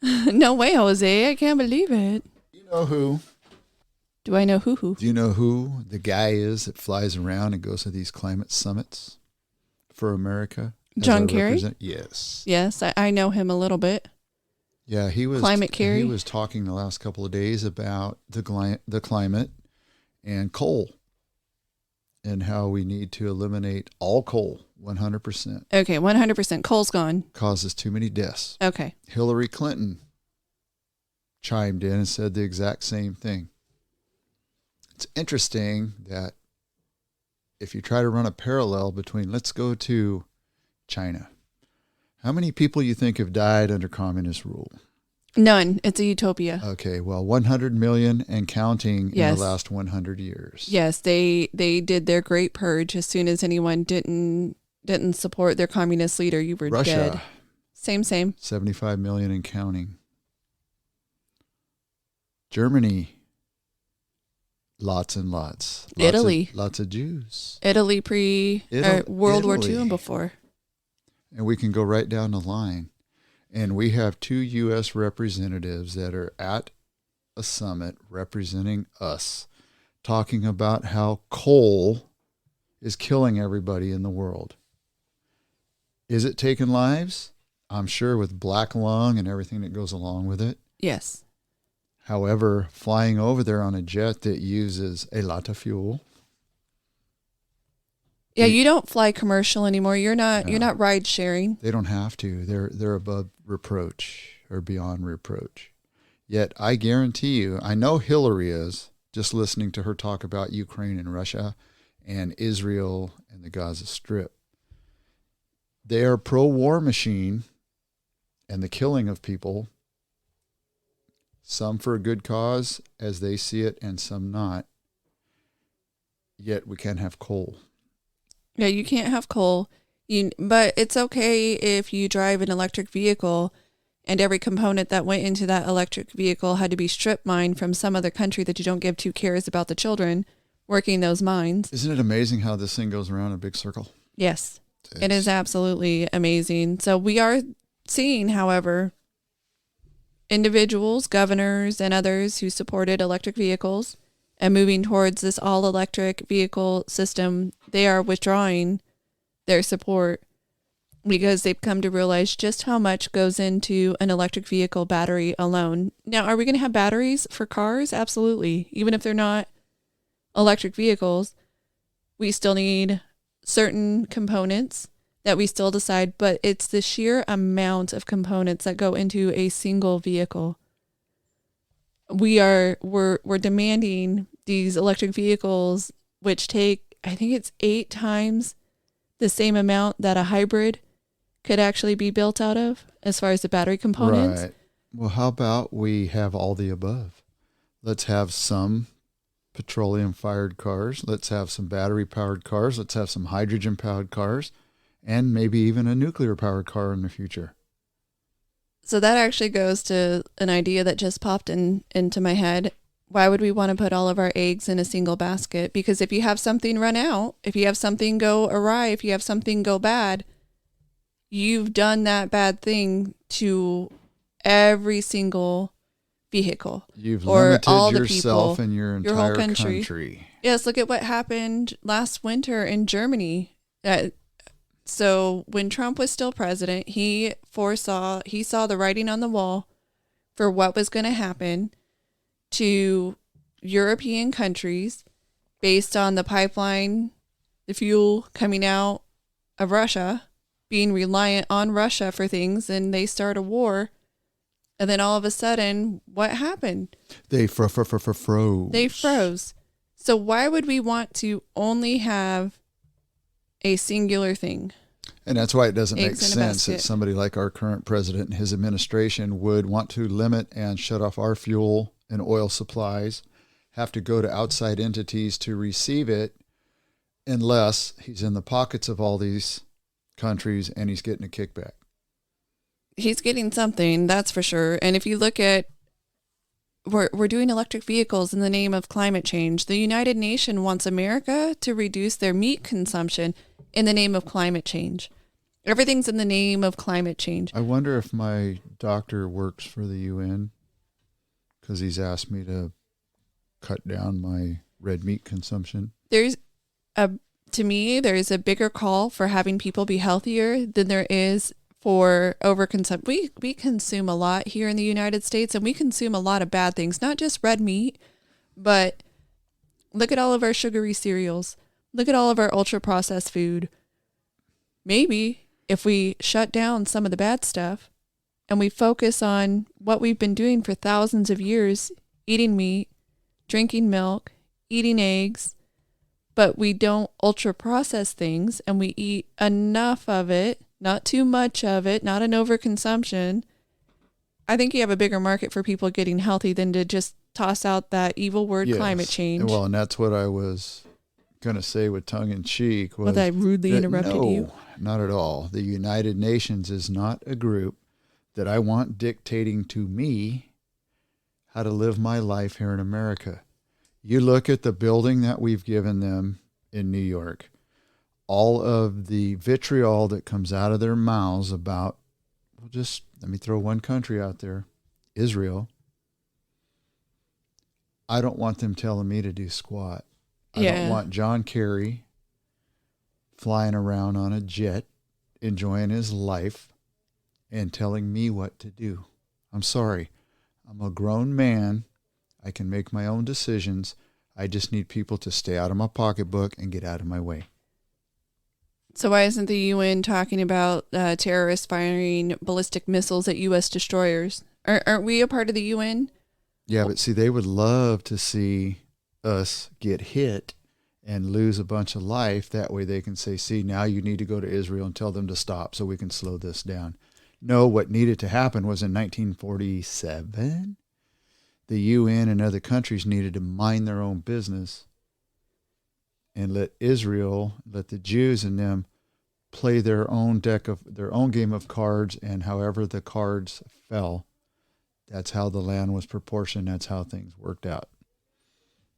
No way, Jose. I can't believe it. You know who? Do I know who? Do you know who the guy is that flies around and goes to these climate summits for America? John Kerry? Yes. Yes, I know him a little bit. Yeah, he was Climate Kerry. He was talking the last couple of days about the climate and coal and how we need to eliminate all coal 100%. Okay, 100%. Coal's gone. Causes too many deaths. Okay. Hillary Clinton chimed in and said the exact same thing. It's interesting that if you try to run a parallel between, let's go to China. How many people you think have died under communist rule? None. It's a utopia. Okay, well, 100 million and counting in the last 100 years. Yes, they did their great purge. As soon as anyone didn't support their communist leader, you were Russia, dead. Same. 75 million and counting. Germany, lots and lots. Italy. Lots of Jews. Italy World War II and before. And we can go right down the line. And we have 2 U.S. representatives that are at a summit representing us, talking about how coal is killing everybody in the world. Is it taking lives? I'm sure, with black lung and everything that goes along with it. Yes. However, flying over there on a jet that uses a lot of fuel. Yeah, you don't fly commercial anymore. You're not ride sharing. They don't have to. They're above reproach or beyond reproach. Yet I guarantee you, I know Hillary is, just listening to her talk about Ukraine and Russia and Israel and the Gaza Strip. They are pro-war machine and the killing of people, some for a good cause as they see it and some not. Yet we can't have coal. Yeah, you can't have coal. But it's okay if you drive an electric vehicle and every component that went into that electric vehicle had to be strip mined from some other country that you don't give two cares about the children working those mines. Isn't it amazing how this thing goes around in a big circle? Yes, it is absolutely amazing. So we are seeing, however, individuals, governors, and others who supported electric vehicles and moving towards this all-electric vehicle system, they are withdrawing their support because they've come to realize just how much goes into an electric vehicle battery alone. Now, are we going to have batteries for cars? Absolutely. Even if they're not electric vehicles, we still need certain components that we still decide, but it's the sheer amount of components that go into a single vehicle. We're demanding these electric vehicles, which take, I think it's 8 times the same amount that a hybrid could actually be built out of as far as the battery components. Right. Well, how about we have all the above? Let's have some petroleum-fired cars. Let's have some battery-powered cars. Let's have some hydrogen-powered cars, and maybe even a nuclear-powered car in the future. So that actually goes to an idea that just popped into my head. Why would we want to put all of our eggs in a single basket? Because if you have something run out, if you have something go awry, if you have something go bad, you've done that bad thing to every single vehicle. You've or limited all the yourself people, and your your whole entire country. Yes, look at what happened last winter in Germany. So when Trump was still president, he saw the writing on the wall for what was going to happen to European countries based on the pipeline, the fuel coming out of Russia, being reliant on Russia for things, and they start a war. And then all of a sudden, what happened? They froze. They froze. So why would we want to only have a singular thing? And that's why it doesn't make Eggs in a sense that basket. somebody like our current president and his administration would want to limit and shut off our fuel and oil supplies, have to go to outside entities to receive it, unless he's in the pockets of all these countries and he's getting a kickback. He's getting something, that's for sure. And if you look at, we're doing electric vehicles in the name of climate change. The United Nations wants America to reduce their meat consumption in the name of climate change. Everything's in the name of climate change. I wonder if my doctor works for the UN, because he's asked me to cut down my red meat consumption. To me, there is a bigger call for having people be healthier than there is for overconsumption. We consume a lot here in the United States, and we consume a lot of bad things, not just red meat, but look at all of our sugary cereals. Look at all of our ultra processed food. Maybe if we shut down some of the bad stuff and we focus on what we've been doing for thousands of years, eating meat, drinking milk, eating eggs, but we don't ultra process things and we eat enough of it, not too much of it, not an overconsumption, I think you have a bigger market for people getting healthy than to just toss out that evil word, Yes. climate change. Well, and that's what I was going to say with tongue in cheek. Well, I rudely interrupted you. No, not at all. The United Nations is not a group that I want dictating to me how to live my life here in America. You look at the building that we've given them in New York, all of the vitriol that comes out of their mouths about, well, just let me throw one country out there, Israel. I don't want them telling me to do squat. I don't want John Kerry flying around on a jet, enjoying his life, and telling me what to do. I'm sorry. I'm a grown man. I can make my own decisions. I just need people to stay out of my pocketbook and get out of my way. So why isn't the UN talking about terrorists firing ballistic missiles at U.S. destroyers? Aren't we a part of the UN? Yeah, but see, they would love to see us get hit and lose a bunch of life. That way they can say, see, now you need to go to Israel and tell them to stop so we can slow this down. No, what needed to happen was in 1947, the UN and other countries needed to mind their own business and let Israel, let the Jews and them play their own game of cards, and however the cards fell, that's how the land was proportioned. That's how things worked out.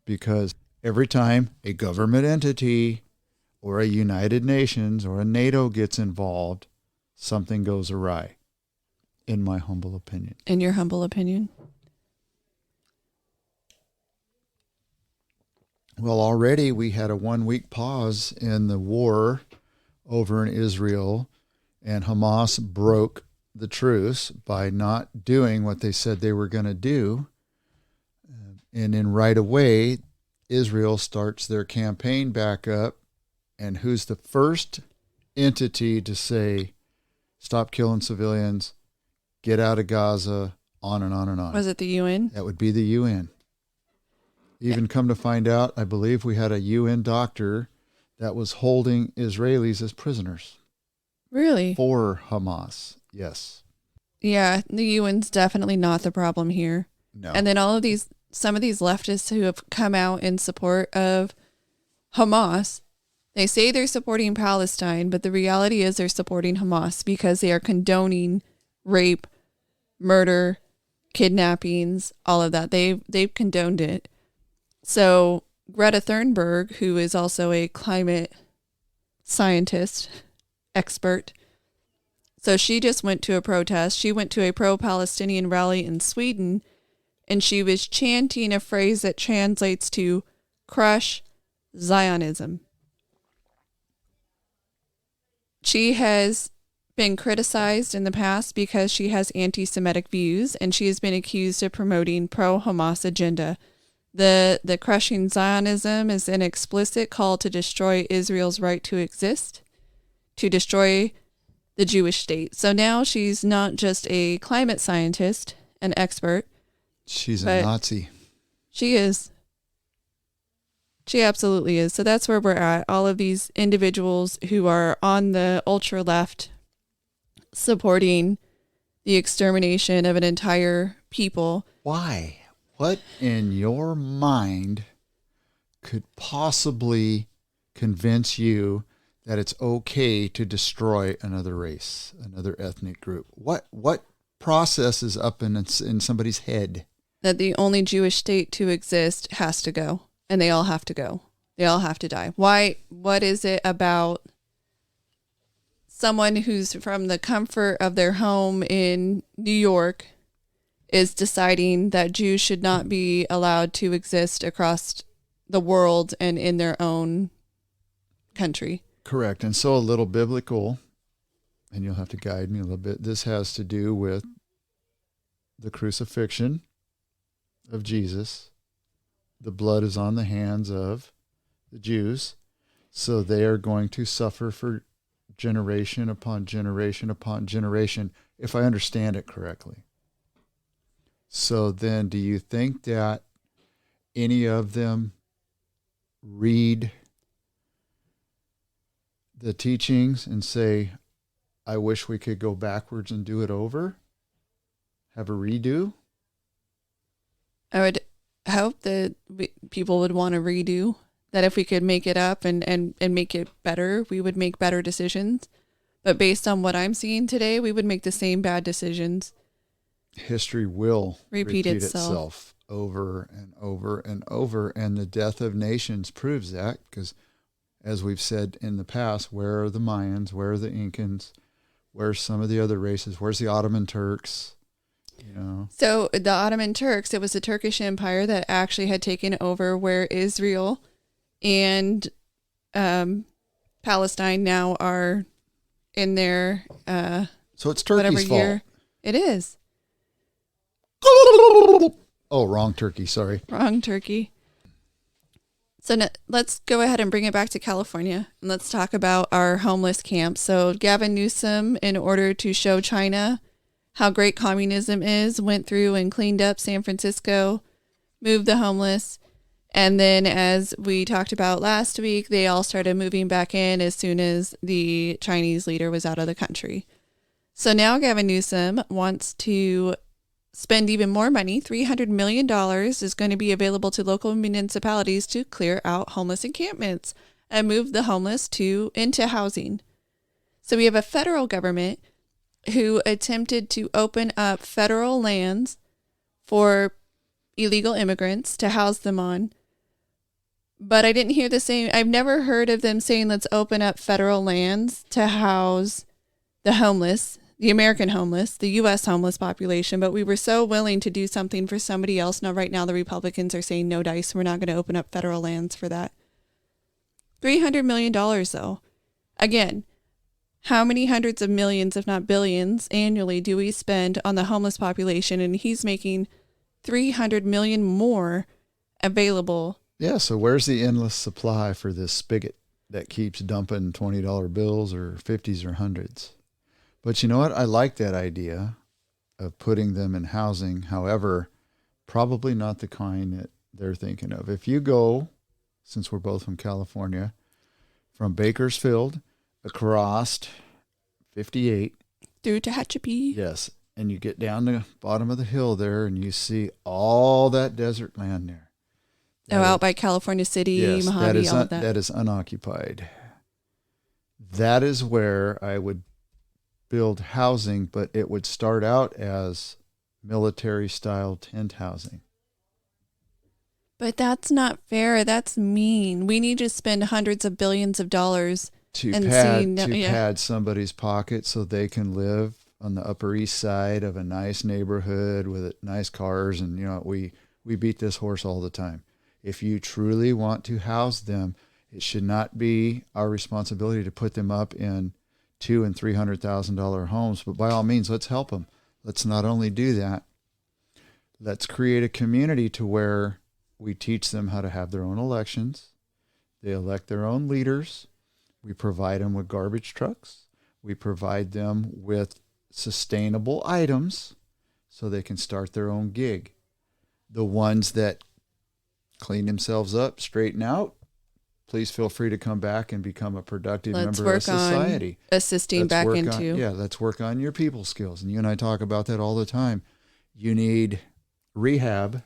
Because every time a government entity or a United Nations or a NATO gets involved, something goes awry, in my humble opinion. In your humble opinion? Well, already we had a 1-week pause in the war over in Israel, and Hamas broke the truce by not doing what they said they were going to do. And then right away, Israel starts their campaign back up. And who's the first entity to say, stop killing civilians, get out of Gaza, on and on and on? Was it the UN? That would be the UN. Even come to find out, I believe we had a UN doctor that was holding Israelis as prisoners. Really? For Hamas, yes. Yeah, the UN's definitely not the problem here. No. And then some of these leftists who have come out in support of Hamas, they say they're supporting Palestine, but the reality is they're supporting Hamas because they are condoning rape, murder, kidnappings, all of that. They've condoned it. So Greta Thunberg, who is also a climate scientist, expert, so she just went to a protest. She went to a pro-Palestinian rally in Sweden, and she was chanting a phrase that translates to crush Zionism. She has been criticized in the past because she has anti-Semitic views, and she has been accused of promoting pro-Hamas agenda. The crushing Zionism is an explicit call to destroy Israel's right to exist, to destroy the Jewish state. So now she's not just a climate scientist, an expert. She's a Nazi. She is. She absolutely is. So that's where we're at. All of these individuals who are on the ultra left supporting the extermination of an entire people. Why? What in your mind could possibly convince you that it's okay to destroy another race, another ethnic group? What process is up in somebody's head? That the only Jewish state to exist has to go, and they all have to go. They all have to die. Why? What is it about someone who's from the comfort of their home in New York is deciding that Jews should not be allowed to exist across the world and in their own country? Correct. And so a little biblical, and you'll have to guide me a little bit. This has to do with the crucifixion of Jesus. The blood is on the hands of the Jews, so they are going to suffer for generation upon generation upon generation, if I understand it correctly. So then do you think that any of them read the teachings and say, I wish we could go backwards and do it over? Have a redo? I would hope that people would want to redo, that if we could make it up and make it better, we would make better decisions. But based on what I'm seeing today, we would make the same bad decisions. History will repeat itself over and over and over. And the death of nations proves that, because as we've said in the past, where are the Mayans? Where are the Incans? Where's some of the other races? Where's the Ottoman Turks? You know. So the Ottoman Turks, it was the Turkish Empire that actually had taken over where Israel and Palestine now are in their so it's Turkey's fault. Year. It is. Oh, wrong turkey. Sorry. Wrong turkey. So let's go ahead and bring it back to California, and let's talk about our homeless camps. So Gavin Newsom, in order to show China how great communism is, went through and cleaned up San Francisco, moved the homeless. And then, as we talked about last week, they all started moving back in as soon as the Chinese leader was out of the country. So now Gavin Newsom wants to spend even more money. $300 million is going to be available to local municipalities to clear out homeless encampments and move the homeless into housing. So we have a federal government who attempted to open up federal lands for illegal immigrants to house them on. But I didn't hear the same. I've never heard of them saying, let's open up federal lands to house the homeless, the American homeless, the U.S. homeless population. But we were so willing to do something for somebody else. Now, right now, the Republicans are saying no dice. We're not going to open up federal lands for that. $300 million, though. Again, how many hundreds of millions, if not billions, annually do we spend on the homeless population? And he's making $300 million more available. Yeah, so where's the endless supply for this spigot that keeps dumping $20 bills or 50s or 100s? But you know what? I like that idea of putting them in housing. However, probably not the kind that they're thinking of. If you go, since we're both from California, from Bakersfield across 58 through Tehachapi. Yes, and you get down the bottom of the hill there and you see all that desert land there. Out by California City, yes, Mojave, all of that. That is unoccupied. That is where I would build housing, but it would start out as military-style tent housing. But that's not fair. That's mean. We need to spend hundreds of billions of dollars to pad somebody's pocket so they can live on the Upper East Side of a nice neighborhood with nice cars. And, we beat this horse all the time. If you truly want to house them, it should not be our responsibility to put them up in $200,000 and $300,000 homes. But by all means, let's help them. Let's not only do that, let's create a community to where we teach them how to have their own elections. They elect their own leaders. We provide them with garbage trucks. We provide them with sustainable items so they can start their own gig. The ones that clean themselves up, straighten out, please feel free to come back and become a productive member of society. Assisting back into. Let's work on your people skills. And you and I talk about that all the time. You need rehab,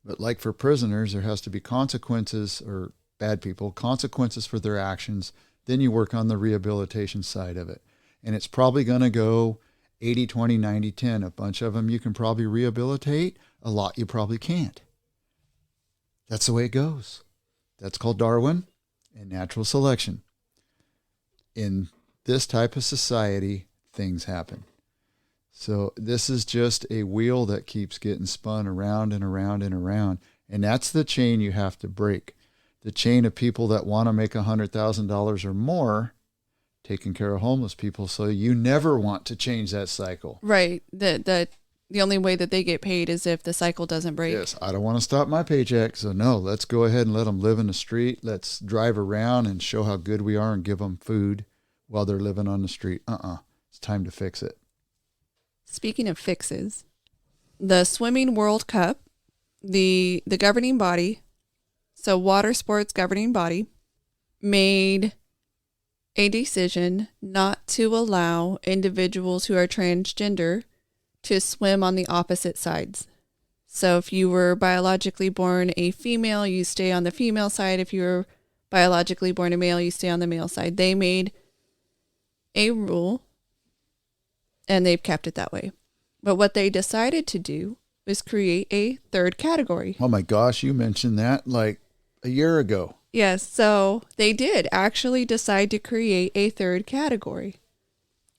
but like for prisoners, there has to be consequences, or bad people, consequences for their actions. Then you work on the rehabilitation side of it. And it's probably going to go 80, 20, 90, 10. A bunch of them you can probably rehabilitate. A lot you probably can't. That's the way it goes. That's called Darwin and natural selection. In this type of society, things happen. So this is just a wheel that keeps getting spun around and around and around. And that's the chain you have to break. The chain of people that want to make $100,000 or more taking care of homeless people. So you never want to change that cycle. Right. The only way that they get paid is if the cycle doesn't break. Yes, I don't want to stop my paycheck. So no, let's go ahead and let them live in the street. Let's drive around and show how good we are and give them food while they're living on the street. It's time to fix it. Speaking of fixes, the Swimming World Cup, the governing body, so water sports governing body, made a decision not to allow individuals who are transgender to swim on the opposite sides. So if you were biologically born a female, you stay on the female side. If you were biologically born a male, you stay on the male side. They made a rule, and they've kept it that way. But what they decided to do was create a third category. Oh my gosh, you mentioned that like a year ago. Yes, so they did actually decide to create a third category.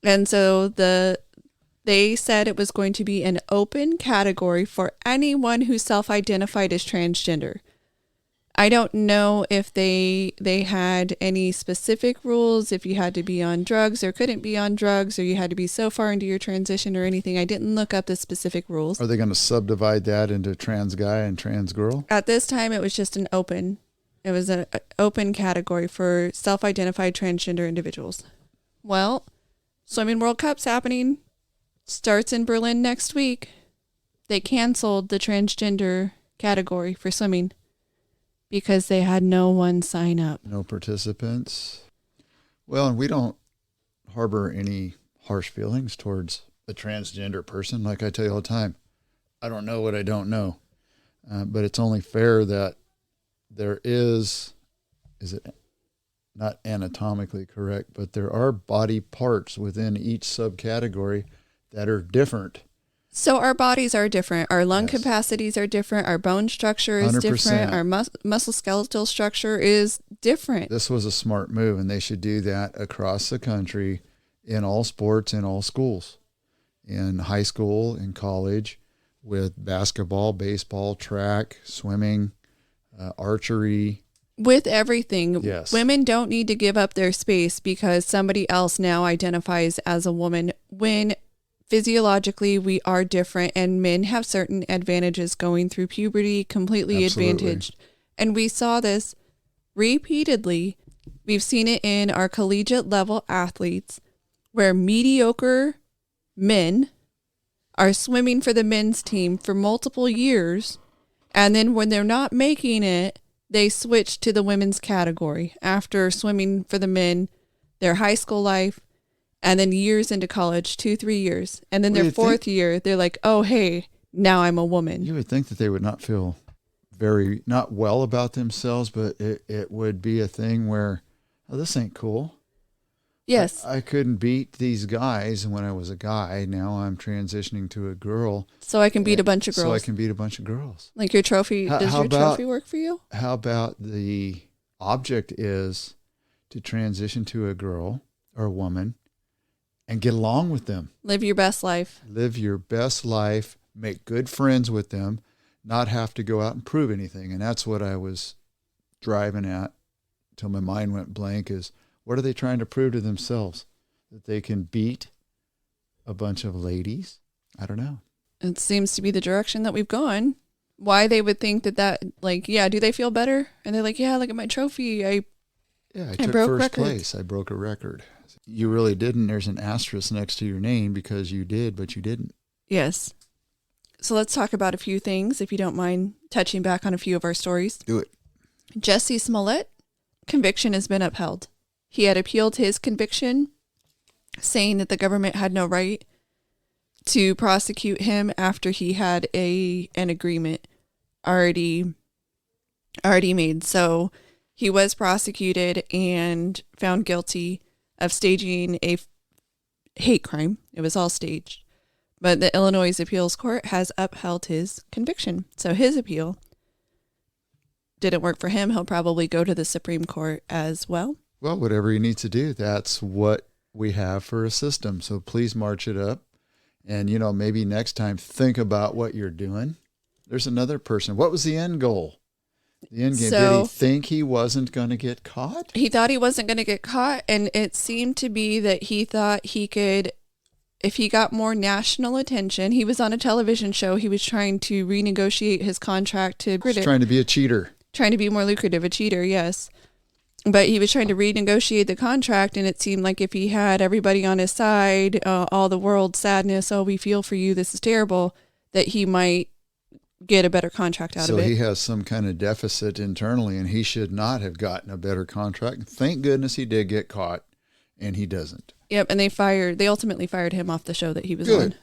And so they said it was going to be an open category for anyone who self-identified as transgender. I don't know if they had any specific rules, if you had to be on drugs or couldn't be on drugs, or you had to be so far into your transition or anything. I didn't look up the specific rules. Are they going to subdivide that into trans guy and trans girl? At this time, it was just it was an open category for self-identified transgender individuals. Well, Swimming World Cup's happening. Starts in Berlin next week. They canceled the transgender category for swimming because they had no one sign up. No participants. Well, and we don't harbor any harsh feelings towards a transgender person. Like I tell you all the time, I don't know what I don't know. But it's only fair that there is it not anatomically correct, but there are body parts within each subcategory that are different. So our bodies are different. Our lung Yes. capacities are different. Our bone structure is 100%. different. Our muscle skeletal structure is different. This was a smart move, and they should do that across the country in all sports, in all schools, in high school, in college, with basketball, baseball, track, swimming, archery. With everything. Yes. Women don't need to give up their space because somebody else now identifies as a woman, when physiologically we are different, and men have certain advantages going through puberty, completely Absolutely. advantaged. And we saw this repeatedly. We've seen it in our collegiate level athletes where mediocre men are swimming for the men's team for multiple years. And then when they're not making it, they switch to the women's category after swimming for the men, their high school life, and then years into college, 2-3 years. And then their fourth year, they're like, oh, hey, now I'm a woman. You would think that they would not feel very, not well about themselves, but it would be a thing where, oh, this ain't cool. Yes. I couldn't beat these guys when I was a guy. Now I'm transitioning to a girl. So I can beat a bunch of girls. So I can beat a bunch of girls. Like your trophy, does your trophy work for you? How about the object is to transition to a girl or a woman and get along with them. Live your best life. Live your best life. Make good friends with them. Not have to go out and prove anything. And that's what I was driving at till my mind went blank, is what are they trying to prove to themselves? That they can beat a bunch of ladies? I don't know. It seems to be the direction that we've gone. Why they would think that, like, yeah, do they feel better? And they're like, yeah, look at my trophy. I took broke first records. place. I broke a record. You really didn't. There's an asterisk next to your name because you did, but you didn't. Yes. So let's talk about a few things, if you don't mind touching back on a few of our stories. Do it. Jesse Smollett, conviction has been upheld. He had appealed his conviction, saying that the government had no right to prosecute him after he had an agreement already made. So he was prosecuted and found guilty of staging a hate crime. It was all staged. But the Illinois Appeals Court has upheld his conviction. So his appeal didn't work for him. He'll probably go to the Supreme Court as well. Well, whatever you need to do, that's what we have for a system. So please march it up. And, maybe next time think about what you're doing. There's another person. What was the end goal? The end game. Did he think he wasn't going to get caught? He thought he wasn't going to get caught. And it seemed to be that he thought he could, if he got more national attention, he was on a television show. He was trying to renegotiate his contract to trying to be a cheater. Trying to be more lucrative, a cheater, yes. But he was trying to renegotiate the contract, and it seemed like if he had everybody on his side, all the world's sadness, oh, we feel for you, this is terrible, that he might get a better contract out of it. So he has some kind of deficit internally, and he should not have gotten a better contract. Thank goodness he did get caught, and he doesn't. Yep, and they ultimately fired him off the show that he was on.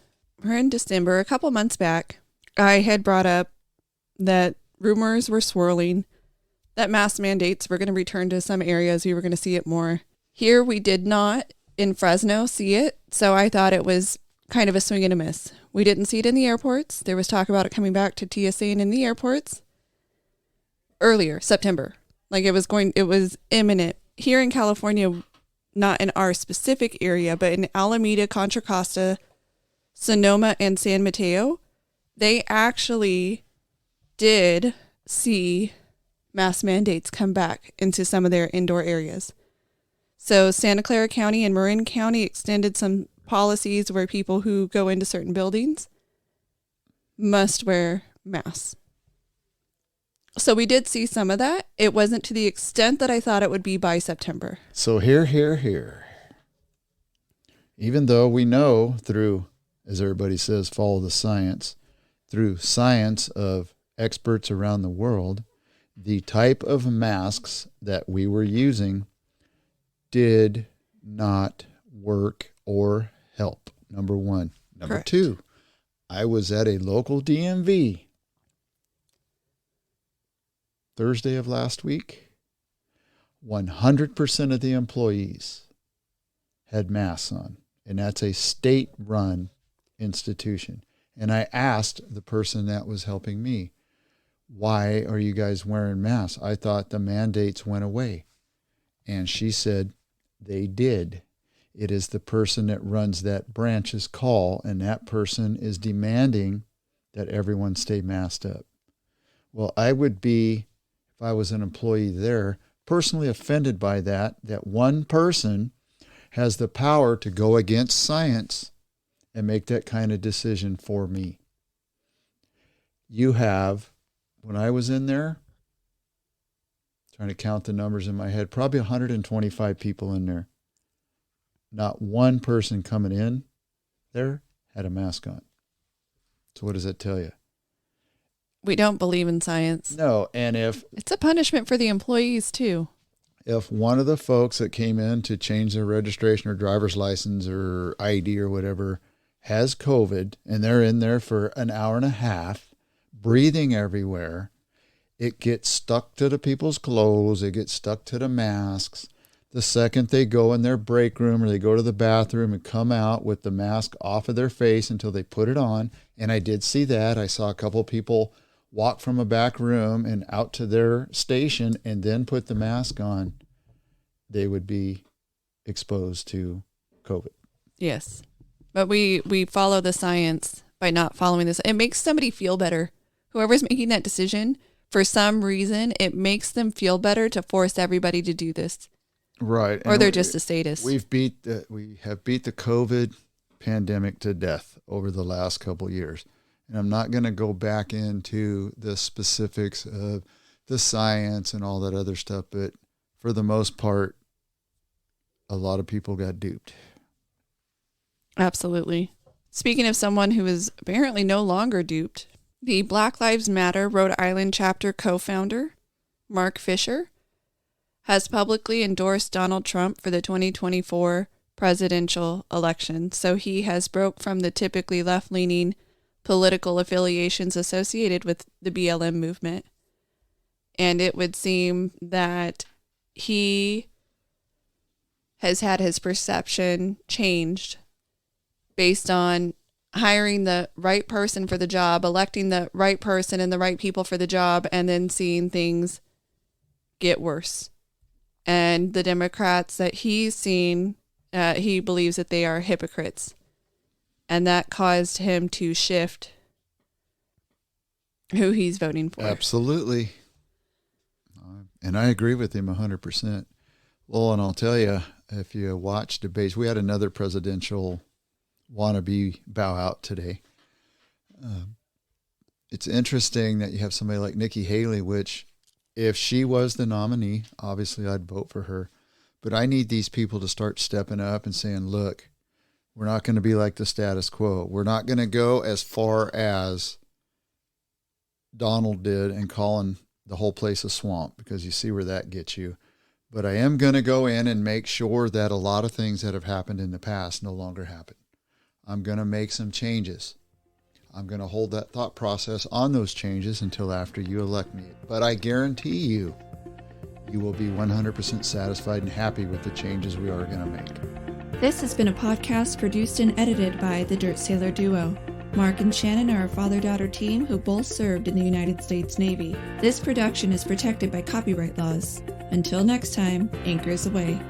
We're in December. A couple months back, I had brought up that rumors were swirling that mask mandates were going to return to some areas. We were going to see it more. Here we did not in Fresno see it, so I thought it was kind of a swing and a miss. We didn't see it in the airports. There was talk about it coming back to TSA and in the airports earlier, September. Like it was imminent. Here in California, not in our specific area, but in Alameda, Contra Costa, Sonoma, and San Mateo, they actually did see mask mandates come back into some of their indoor areas. So Santa Clara County and Marin County extended some policies where people who go into certain buildings must wear masks. So we did see some of that. It wasn't to the extent that I thought it would be by September. So here. Even though we know through, as everybody says, follow the science, through science of experts around the world, the type of masks that we were using did not work or help. Number one. Number Correct. Two, I was at a local DMV Thursday of last week 100% of the employees had masks on, and that's a state-run institution. And I asked the person that was helping me, why are you guys wearing masks? I thought the mandates went away. And she said, they did. It is the person that runs that branch's call, and that person is demanding that everyone stay masked up. Well, I would be, if I was an employee there, personally offended by that one person has the power to go against science and make that kind of decision for me. You have, when I was in there, trying to count the numbers in my head, probably 125 people in there. Not one person coming in there had a mask on. So what does that tell you? We don't believe in science. No, and if... It's a punishment for the employees, too. If one of the folks that came in to change their registration or driver's license or ID or whatever has COVID, and they're in there for an hour and a half, breathing everywhere, it gets stuck to the people's clothes, it gets stuck to the masks. The second they go in their break room or they go to the bathroom and come out with the mask off of their face until they put it on, and I did see that. I saw a couple of people walk from a back room and out to their station and then put the mask on, they would be exposed to COVID. Yes. But we follow the science by not following this. It makes somebody feel better. Whoever's making that decision, for some reason, it makes them feel better to force everybody to do this. Right. Or they're just a statist. We have beat the COVID pandemic to death over the last couple of years. And I'm not going to go back into the specifics of the science and all that other stuff, but for the most part, a lot of people got duped. Absolutely. Speaking of someone who is apparently no longer duped, the Black Lives Matter Rhode Island chapter co-founder, Mark Fisher, has publicly endorsed Donald Trump for the 2024 presidential election. So he has broke from the typically left-leaning political affiliations associated with the BLM movement. And it would seem that he has had his perception changed based on hiring the right person for the job, electing the right person and the right people for the job, and then seeing things get worse. And the Democrats that he's seen, he believes that they are hypocrites. And that caused him to shift who he's voting for. Absolutely. And I agree with him 100%. Well, and I'll tell you, if you watch debates, we had another presidential wannabe bow out today. It's interesting that you have somebody like Nikki Haley, which if she was the nominee, obviously I'd vote for her. But I need these people to start stepping up and saying, look, we're not going to be like the status quo. We're not going to go as far as Donald did and calling the whole place a swamp, because you see where that gets you. But I am going to go in and make sure that a lot of things that have happened in the past no longer happen. I'm going to make some changes. I'm going to hold that thought process on those changes until after you elect me. But I guarantee you, you will be 100% satisfied and happy with the changes we are going to make. This has been a podcast produced and edited by the Dirt Sailor duo. Mark and Shannon are a father-daughter team who both served in the United States Navy. This production is protected by copyright laws. Until next time, anchors away.